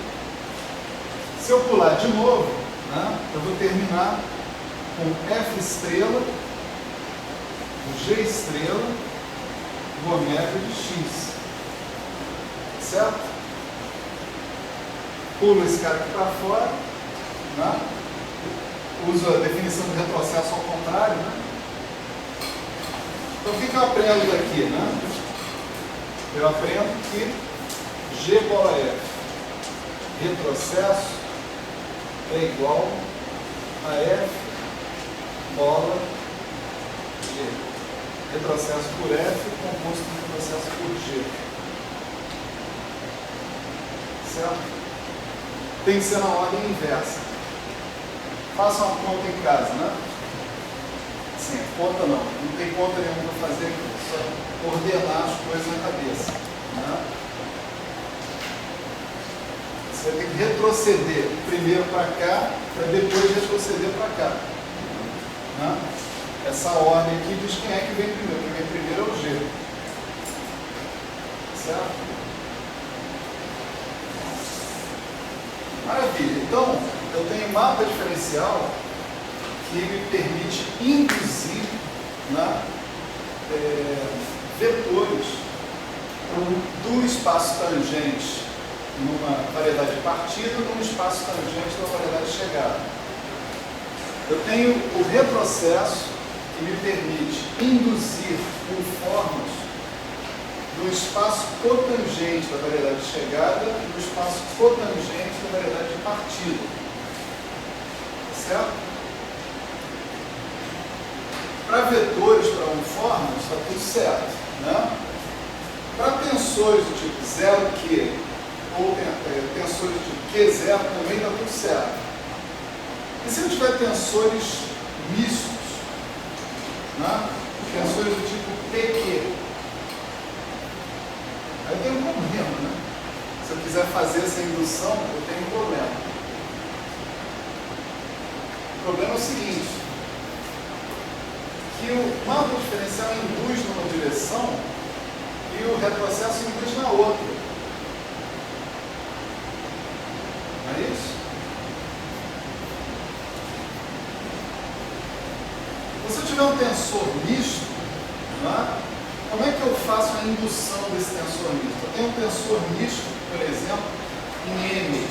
se eu pular de novo, né, eu vou terminar com F estrela, o G estrela, o ômega de X. Certo? Pulo esse cara aqui para fora, né? Uso a definição de retrocesso ao contrário. Né? Então o que eu aprendo daqui? Né? Eu aprendo que G bola F retrocesso é igual a F bola G. Retrocesso por F composto por retrocesso por G. Certo? Tem que ser na ordem inversa. Faça uma conta em casa, né? Sim, conta não. Não tem conta nenhuma para fazer aqui. Só ordenar as coisas na cabeça. Né? Você vai ter que retroceder primeiro para cá, para depois retroceder para cá. Né? Essa ordem aqui diz quem é que vem primeiro. Quem vem primeiro é o G. Certo? Maravilha. Então, eu tenho um mapa diferencial que me permite induzir, né, vetores do espaço tangente numa variedade de partida e num espaço tangente numa variedade de chegada. Eu tenho o retrocesso que me permite induzir conformes do espaço cotangente da variedade de chegada e do espaço cotangente da variedade de partida. Certo? Para vetores para uniformes, está tudo certo. Né? Para tensores do tipo 0Q ou tensores do tipo Q0 também está tudo certo. E se eu tiver tensores mistos, né? Tensores do tipo PQ, aí eu tenho um problema, né? Se eu quiser fazer essa indução, eu tenho um problema. O problema é o seguinte, que o mapa diferencial induz numa direção e o retrocesso induz na outra. Não é isso? Se eu tiver um tensor misto, não é? Como é que eu faço a indução desse tensor misto? Eu tenho um tensor misto, por exemplo, em M,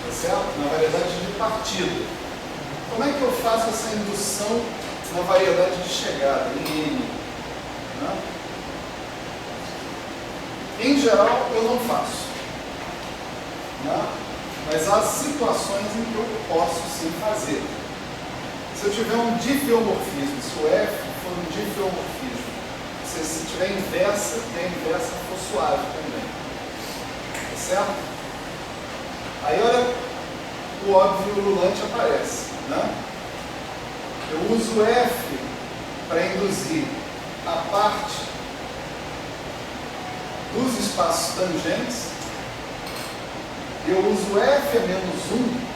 tá certo? Na variedade de partida. Como é que eu faço essa indução na variedade de chegada, em N? Né? Em geral, eu não faço. Né? Mas há situações em que eu posso sim fazer. Se eu tiver um difeomorfismo, se o F for um difeomorfismo, se tiver inversa e a inversa for suave também. Tá certo? Aí olha, o óbvio ululante aparece. Né? Eu uso F para induzir a parte dos espaços tangentes e eu uso F a menos 1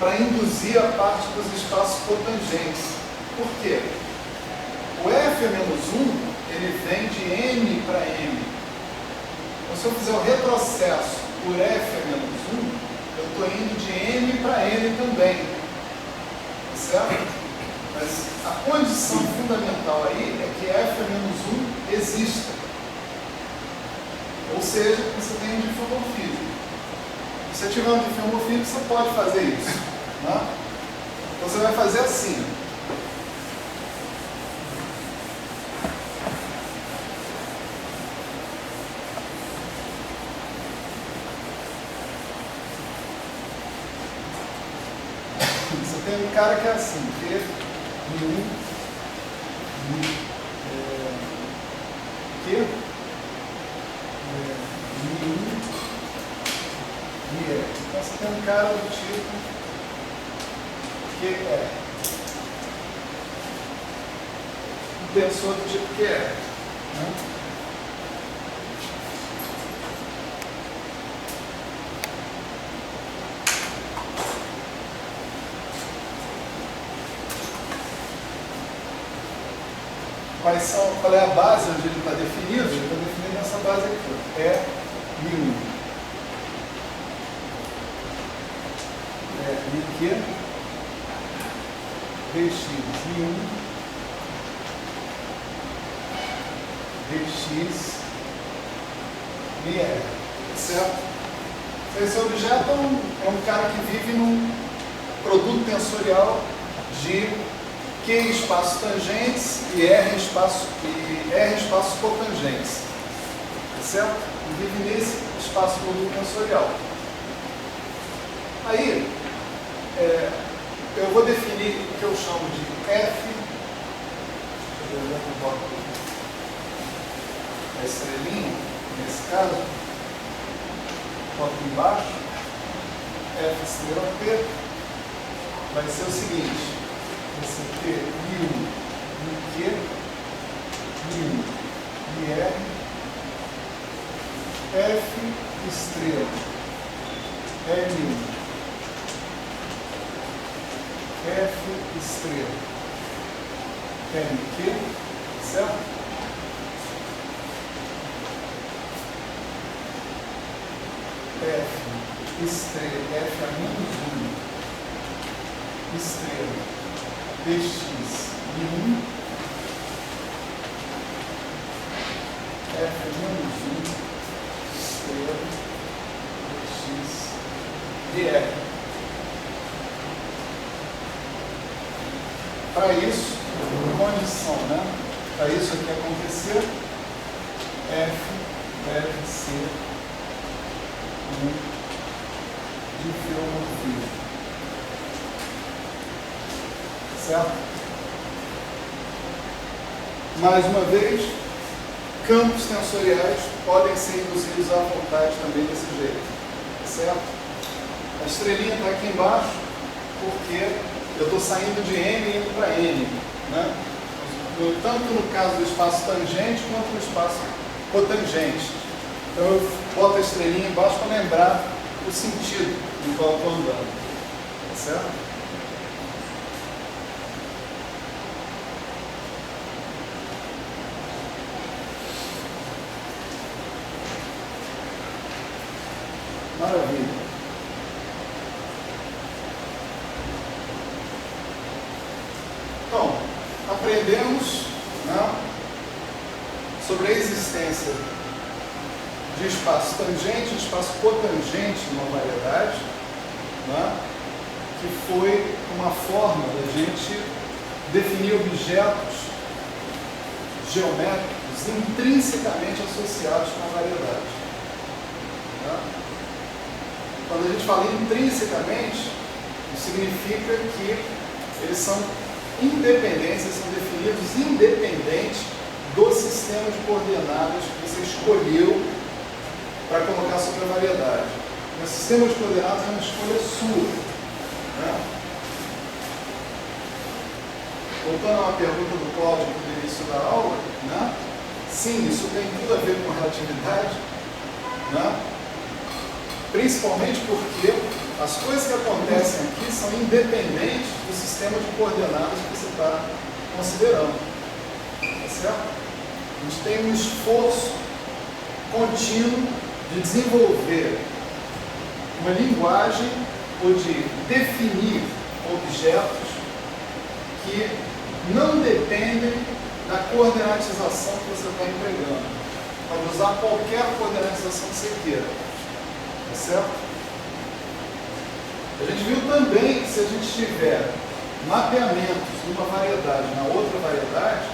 para induzir a parte dos espaços cotangentes. Por quê? O F a menos 1 ele vem de M para M. Então, se eu fizer o retrocesso por F a menos 1, eu estou indo de M para N também. Certo? Mas a condição fundamental aí é que F a menos 1 exista. Ou seja, você tem um difeomorfismo. Se você tiver um difeomorfismo, você pode fazer isso. Né? Então você vai fazer assim. tem um cara que é assim, T, Mi1, Q, Mi1, Mi. Então você tem um cara do tipo QE. Um tensor do tipo QE. Né? Qual é a base onde ele está definido? Ele está definido nessa base aqui. É Mi1. É Mi-Q, Dx, Mi1, Dx, Mi-R. Certo? Esse objeto é um cara que vive num produto tensorial de Q espaços tangentes e R espaços cotangentes. Certo? Ele vive nesse espaço produto tensorial. Aí, eu vou definir o que eu chamo de F. Deixa eu ver onde eu boto a estrelinha, nesse caso. Boto embaixo. F estrela P. Vai ser o seguinte. Vai ser P, Mi1, Mi-Q, Mi1, Mi-R, F estrela, M1, F estrela, MQ, certo? F estrela, F a menos 1, estrela. Dx, Mi1, F menos 1, estrela, Dx, Dr. Para isso, condição, né? Para isso aqui acontecer, F deve ser um difeomorfismo. Certo? Mais uma vez, campos tensoriais podem ser induzidos à vontade também desse jeito. Certo? A estrelinha está aqui embaixo porque eu estou saindo de M e indo para N. Né? Tanto no caso do espaço tangente quanto no espaço cotangente. Então eu boto a estrelinha embaixo para lembrar o sentido no qual eu estou andando. Certo? Maravilha. Então, aprendemos, né, sobre a existência de espaço tangente e espaço cotangente numa variedade, né, que foi uma forma da gente definir objetos geométricos intrinsecamente associados com a variedade. Né? Quando a gente fala intrinsecamente, isso significa que eles são independentes, eles são definidos independente do sistema de coordenadas que você escolheu para colocar sobre a variedade. O sistema de coordenadas é uma escolha sua. Né? Voltando a uma pergunta do Cláudio no início da aula, né? Sim, isso tem tudo a ver com relatividade, né? Principalmente porque as coisas que acontecem aqui são independentes do sistema de coordenadas que você está considerando. Tá certo? A gente tem um esforço contínuo de desenvolver uma linguagem ou de definir objetos que não dependem da coordenatização que você está empregando. Pode usar qualquer coordenatização que você queira. Tá certo? A gente viu também que se a gente tiver mapeamentos de uma variedade na outra variedade,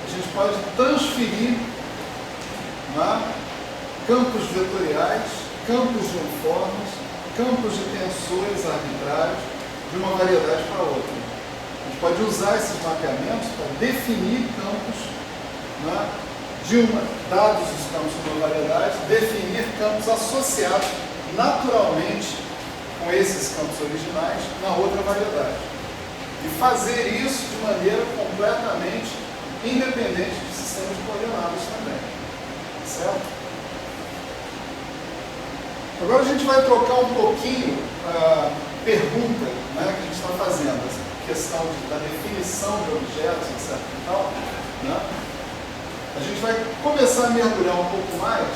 a gente pode transferir, né, campos vetoriais, campos de uniformes, campos de tensores arbitrários de uma variedade para outra. A gente pode usar esses mapeamentos para definir campos, né, dados os campos de uma variedade, definir campos associados naturalmente com esses campos originais na outra variedade. E fazer isso de maneira completamente independente de sistemas de coordenadas também. Certo? Agora a gente vai trocar um pouquinho a pergunta, né, que a gente está fazendo, essa questão da definição de objetos, etc. E tal, né? A gente vai começar a mergulhar um pouco mais,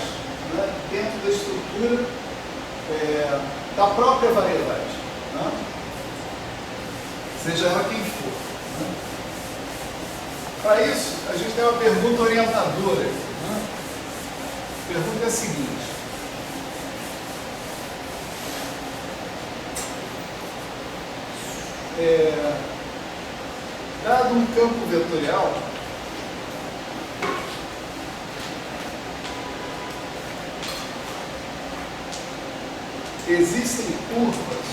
né, dentro da estrutura da própria variedade, né? Seja ela quem for. Né? Para isso, a gente tem uma pergunta orientadora. Né? A pergunta é a seguinte: dado um campo vetorial, existem curvas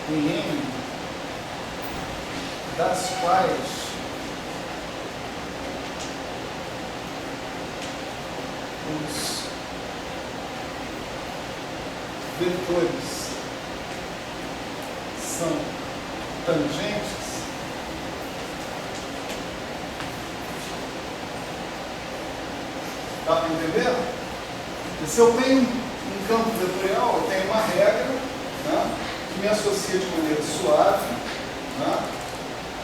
em M, das quais os vetores são tangentes. Dá para entender? E se eu tenho um campo vetorial, eu tenho uma regra, né, que me associa de maneira suave, né,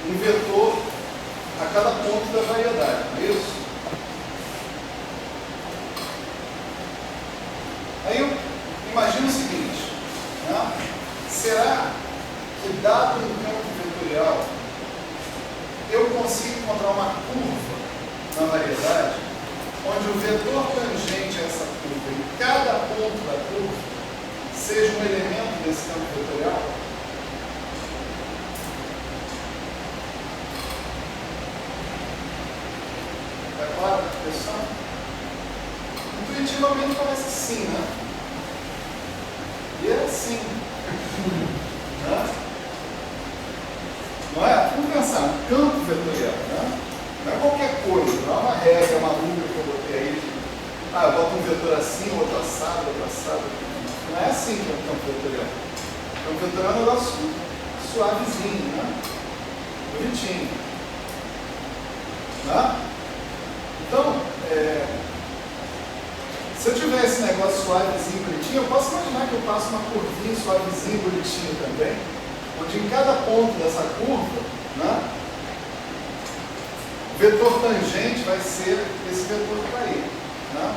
um vetor a cada ponto da variedade, não é isso? Aí eu imagino o seguinte, né, será que dado um campo vetorial eu consigo encontrar uma curva na variedade onde o vetor tangente a essa curva em cada ponto da curva seja um elemento desse campo vetorial? Está claro a questão? Intuitivamente parece sim, né? E é assim. Né? Não é? Vamos pensar, um campo vetorial, né? Não é qualquer coisa, não é uma regra maluca que eu botei aí. Eu boto um vetor assim, outro assado, outro assado. Não é assim que é um campo vetorial. O campo vetorial é um negócio suavezinho, né? Bonitinho. Né? Então, se eu tiver esse negócio suavezinho, bonitinho, eu posso imaginar que eu faço uma curvinha suavezinho, bonitinho também, onde em cada ponto dessa curva, né, o vetor tangente vai ser esse vetor que está aí. Né?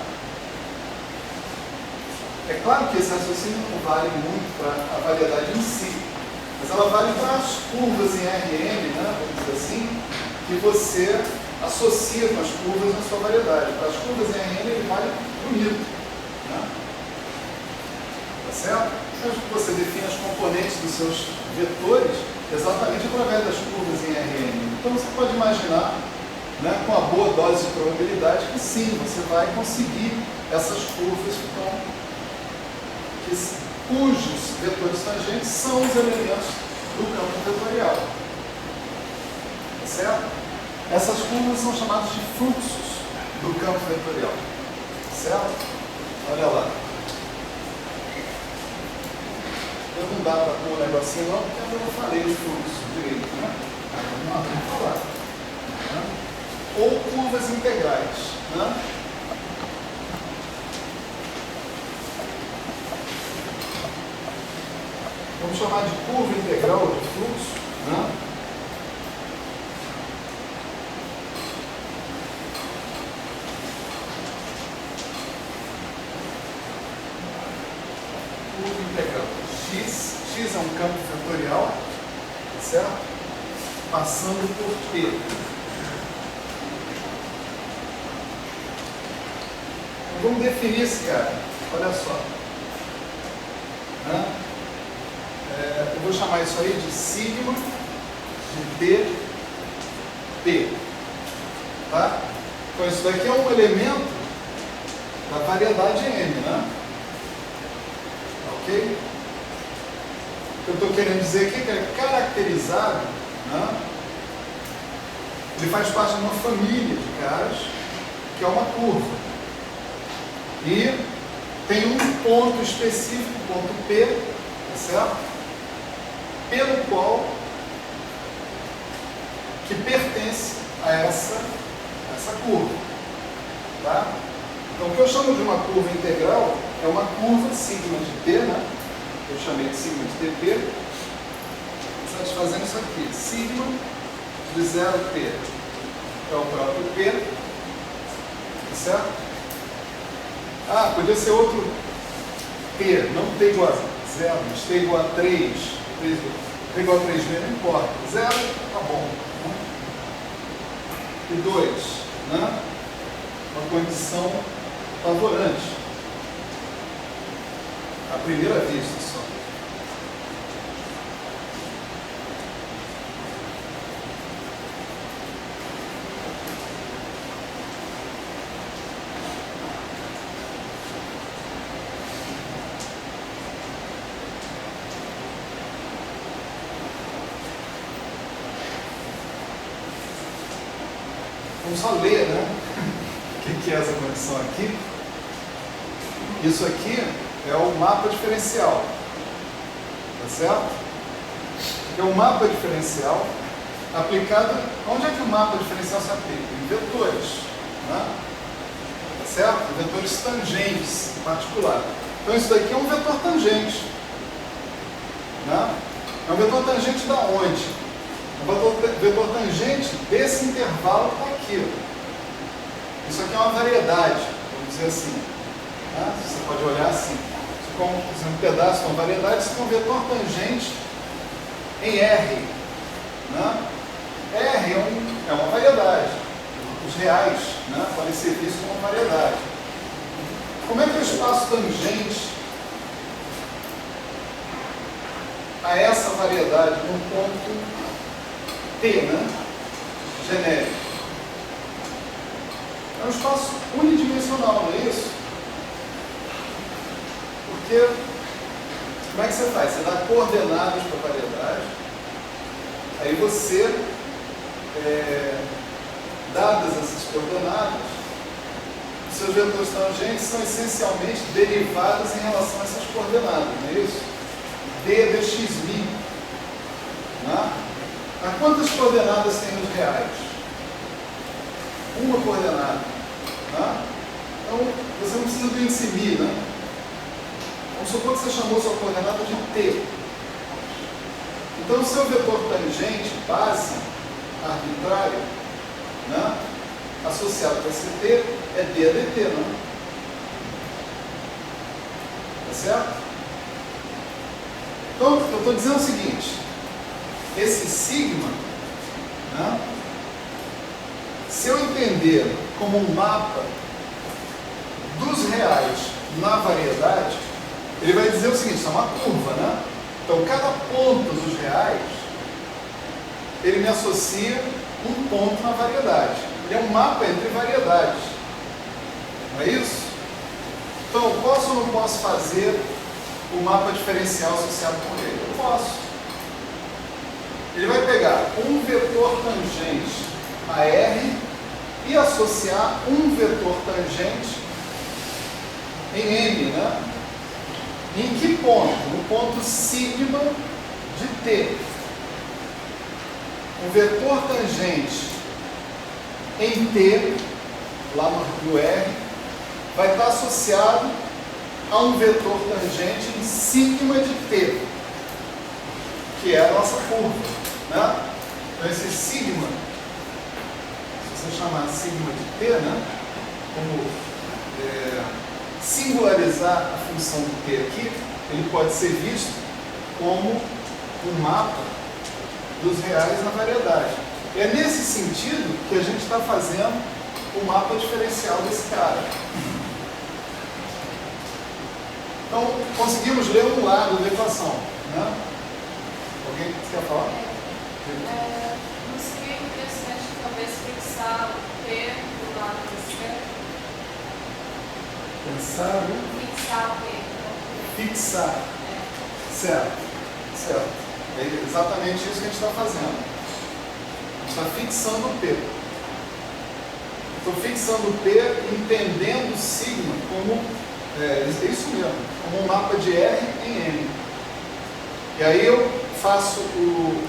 É claro que esse raciocínio não vale muito para a variedade em si, mas ela vale para as curvas em Rn, né, vamos dizer assim, que você associa com as curvas na sua variedade. Para as curvas em Rn ele vale bonito. Né? Tá certo? Então você define as componentes dos seus vetores exatamente através das curvas em Rn. Então você pode imaginar, né, com a boa dose de probabilidade, que sim, você vai conseguir essas curvas cujos vetores tangentes são os elementos do campo vetorial. Tá certo? Essas curvas são chamadas de fluxos do campo vetorial. Certo? Olha lá. Eu não dá para pôr um negocinho não, porque eu não falei os fluxos direito, né? Vamos falar. Né? Ou curvas integrais. Né? Vamos chamar de curva integral de fluxo. Né? Curva integral. X é um campo vetorial, certo? Passando por P. Vamos definir esse cara. Olha só. Né? Eu vou chamar isso aí de sigma de P. Tá? Então isso daqui é um elemento da variedade M, né? Ok? O que eu estou querendo dizer aqui é que é caracterizado, né? Ele faz parte de uma família de caras, que é uma curva. E tem um ponto específico, ponto P, tá certo? Pelo qual que pertence a essa curva. Tá? Então, o que eu chamo de uma curva integral é uma curva sigma de T, né? Eu chamei de sigma de TP, satisfazendo isso aqui. Sigma de 0T é o próprio P, tá certo? Ah, podia ser outro T, não T igual a 0, mas T igual a 3, T igual a 3B, não importa. 0, tá bom. Né? E 2, né? Uma condição favorante. À primeira vista só. Vamos só ler, né? O que é essa condição aqui? Isso aqui é o mapa diferencial. Tá certo? É um mapa diferencial aplicado. Onde é que o mapa diferencial se aplica? Em vetores. Né? Tá certo? Em vetores tangentes, em particular. Então isso daqui é um vetor tangente. Né? É um vetor tangente da onde? O vetor tangente desse intervalo está aqui. Isso aqui é uma variedade, vamos dizer assim. Né? Você pode olhar assim. Isso como um pedaço de uma variedade, isso é um vetor tangente em R. Né? R é uma variedade. Os reais, né, podem ser vistos como uma variedade. Como é que é o espaço tangente a essa variedade num ponto T, né? Genérico? É um espaço unidimensional, não é isso? Porque, como é que você faz? Você dá coordenadas para a variedade, aí você, dadas essas coordenadas, os seus vetores tangentes são essencialmente derivados em relação a essas coordenadas, não é isso? D de x'mi. Né? A quantas coordenadas tem os reais? Uma coordenada. Né? Então, você não precisa do índice mi, né? Vamos supor que você chamou sua coordenada de t. Então, o seu vetor tangente, base, arbitrário, né, associado com esse t, é d a dt, não? Tá certo? Então, eu estou dizendo o seguinte: esse sigma, né, se eu entender como um mapa dos reais na variedade, ele vai dizer o seguinte: isso é uma curva, né? Então, cada ponto dos reais, ele me associa um ponto na variedade. Ele é um mapa entre variedades. Não é isso? Então, posso ou não posso fazer o mapa diferencial associado com ele? Eu posso. Ele vai pegar um vetor tangente a R e associar um vetor tangente em M, né? Em que ponto? No ponto sigma de T. O vetor tangente em T, lá no R, vai estar associado a um vetor tangente em sigma de T, que é a nossa curva. Né? Então esse sigma, se você chamar sigma de T, né? Como singularizar a função do T aqui, ele pode ser visto como um mapa dos reais na variedade. E é nesse sentido que a gente está fazendo o mapa diferencial desse cara. Então, conseguimos ler um lado da equação. Né? Alguém quer falar? Não seria interessante talvez fixar o T do lado esquerdo? Pensar, Fixar o T. fixar. Certo, certo. É exatamente isso que a gente está fazendo. A gente está fixando o P. Estou fixando o P, entendendo o sigma como, é isso mesmo, como um mapa de R em M. E aí eu faço o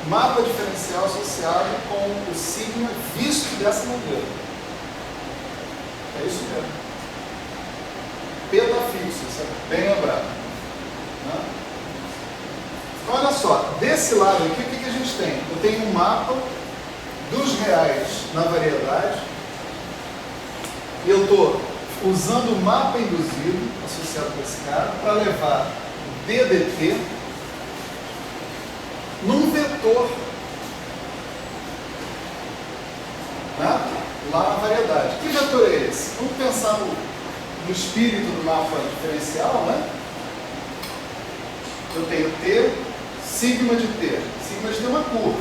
mapa diferencial associado com o sigma visto dessa maneira. É isso mesmo. P está fixo, isso é bem lembrado. Né? Então, olha só, desse lado aqui, o que a gente tem? Eu tenho um mapa dos reais na variedade, e eu estou usando o mapa induzido, associado com esse cara, para levar o DDT num vetor, né? Lá na variedade. Que vetor é esse? Vamos pensar no espírito do mapa diferencial, né? Eu tenho T, sigma de T. Sigma de T é uma curva,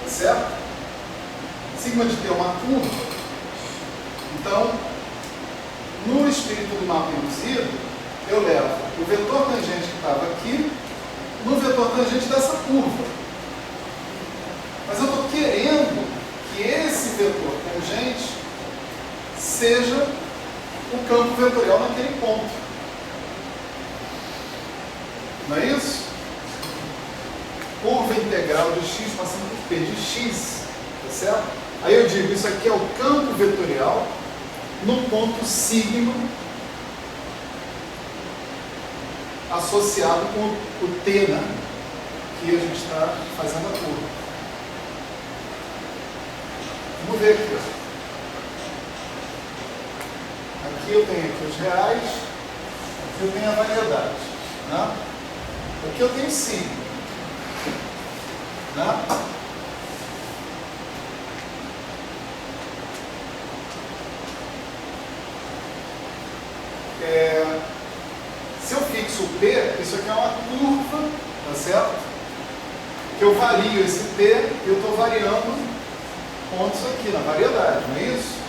certo? Sigma de T é uma curva. Então, no espírito do mapa induzido, eu levo o vetor tangente que estava aqui no vetor tangente dessa curva. Mas eu estou querendo que esse vetor tangente seja o campo vetorial naquele ponto. Não é isso? Curva integral de x passando por p de x, tá certo? Aí eu digo, isso aqui é o campo vetorial no ponto sigma associado com o t, né? Que a gente está fazendo a curva. Vamos ver aqui. Aqui eu tenho aqui os reais, aqui eu tenho a variedade. Né? Aqui eu tenho sigma. Né? Se eu fixo o P, isso aqui é uma curva, tá certo? Que eu vario esse P e eu estou variando pontos aqui na variedade, não é isso?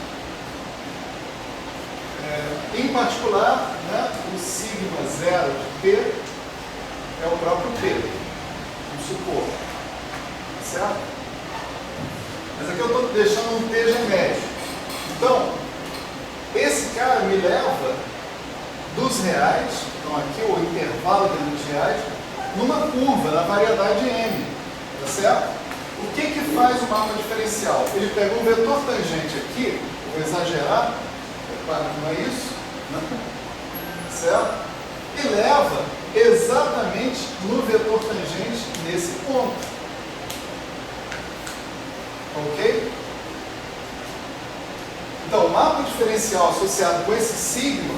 Em particular, né, o sigma zero de P é o próprio P, vamos supor, certo? Mas aqui eu estou deixando um T genérico. Então, esse cara me leva dos reais, então aqui o intervalo dos reais, numa curva, na variedade M, tá certo? O que faz o mapa diferencial? Ele pega um vetor tangente aqui, vou exagerar, claro que não é isso, né? Certo? E leva exatamente no vetor tangente nesse ponto. Ok? Então, o mapa diferencial associado com esse sigma,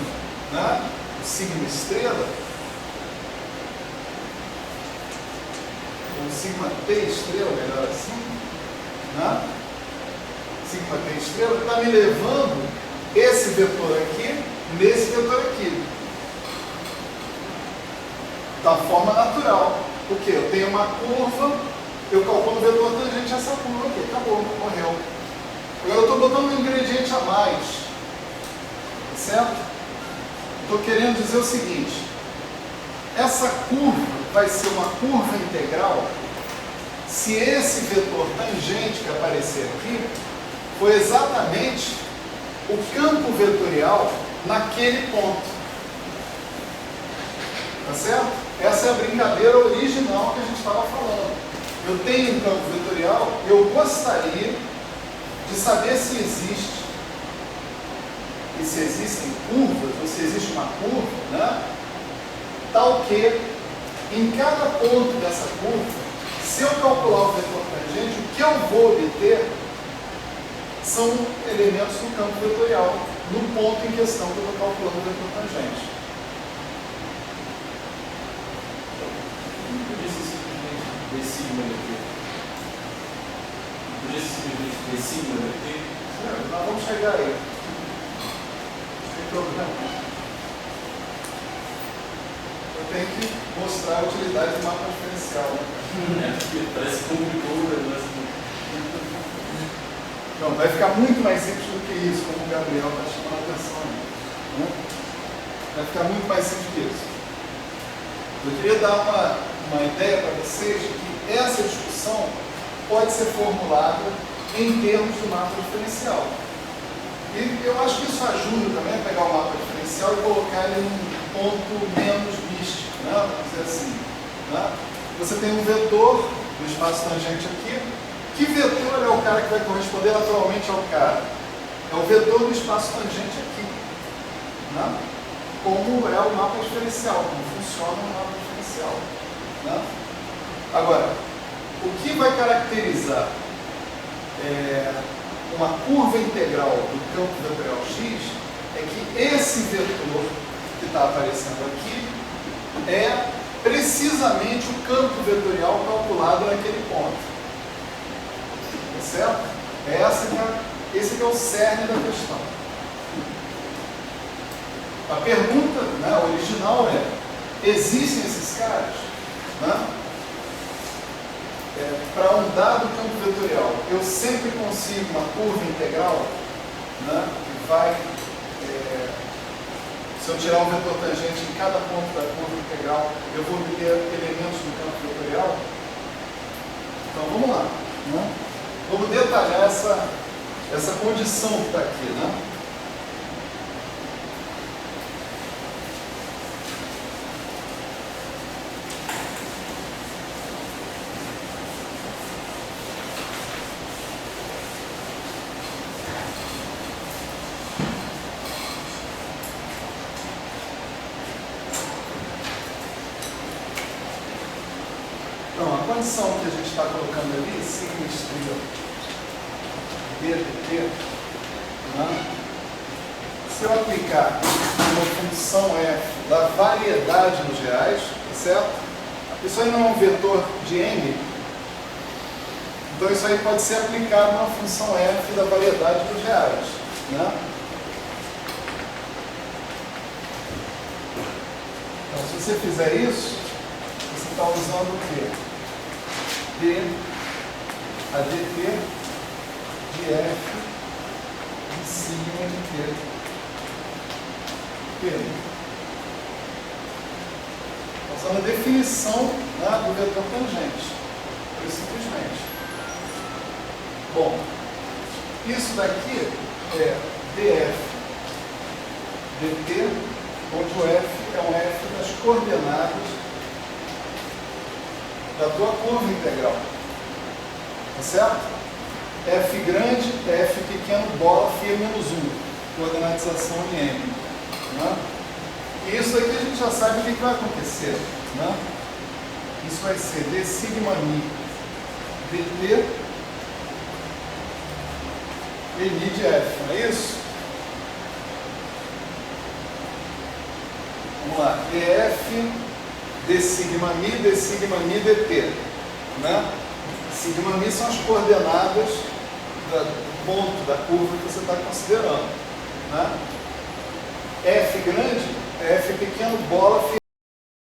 né? O sigma estrela, ou sigma T estrela, melhor assim, né? Sigma T estrela está me levando esse vetor aqui nesse vetor aqui, da forma natural. Porque eu tenho uma curva, eu calculo o vetor tangente essa curva aqui, acabou, morreu. Agora eu estou botando um ingrediente a mais, certo? Estou querendo dizer o seguinte: essa curva vai ser uma curva integral se esse vetor tangente que aparecer aqui for exatamente o campo vetorial naquele ponto. Tá certo? Essa é a brincadeira original que a gente estava falando. Eu tenho um campo vetorial, eu gostaria de saber se existe, e se existem curvas, ou se existe uma curva, né? Tal que em cada ponto dessa curva, se eu calcular o vetor tangente, o que eu vou obter são elementos do campo vetorial, no ponto em questão que eu estou calculando o vetor tangente. Não podia ser simplesmente D sigma daqui. Não podia ser simplesmente D sigma daqui. Nós vamos chegar aí. Sem problema. Eu tenho que mostrar a utilidade do mapa diferencial. Né? Parece que complicou o negócio. Não, vai ficar muito mais simples do que isso, como o Gabriel está chamando a atenção aí. Né? Vai ficar muito mais simples que isso. Eu queria dar uma ideia para vocês de que essa discussão pode ser formulada em termos do mapa diferencial. E eu acho que isso ajuda também a pegar o mapa diferencial e colocar ele num ponto menos místico, né? Vamos dizer assim. Né? Você tem um vetor do espaço tangente aqui. Que vetor é o cara que vai corresponder naturalmente ao cara? É o vetor do espaço tangente aqui. Né? Como é o mapa diferencial, como funciona o mapa diferencial. Né? Agora, o que vai caracterizar uma curva integral do campo vetorial x é que esse vetor que está aparecendo aqui é precisamente o campo vetorial calculado naquele ponto. Tá certo? Esse que é o cerne da questão. A pergunta, né, original é: existem esses caras? Né? Para um dado campo vetorial, eu sempre consigo uma curva integral, né, que vai, se eu tirar um vetor tangente em cada ponto da curva integral, eu vou obter elementos do campo vetorial? Então vamos lá. Né? Vamos detalhar essa condição que está aqui. Né? Então, a condição que a gente está colocando ali, sigma estrela ddt, né? Se eu aplicar uma função f da variedade nos reais, tá certo? Isso aí não é um vetor de n, então isso aí pode ser aplicado numa função f da variedade dos reais. Né? Então, se você fizer isso, você está usando o quê? A dt de f de sigma de t. Está usando a definição, né, do vetor tangente. Por simplesmente. Bom, isso daqui é df dt, onde o f é um f das coordenadas da tua curva integral. Tá certo? F grande, F pequeno, bola, φ menos 1. Coordenatização em M. Né? E isso daqui a gente já sabe o que vai acontecer. Né? Isso vai ser d sigma mi dt e mi de F, não é isso? Vamos lá. df d sigma mi dt. Né? Sigma mi são as coordenadas do ponto da curva que você está considerando. Né? F grande é F pequeno, bola, φ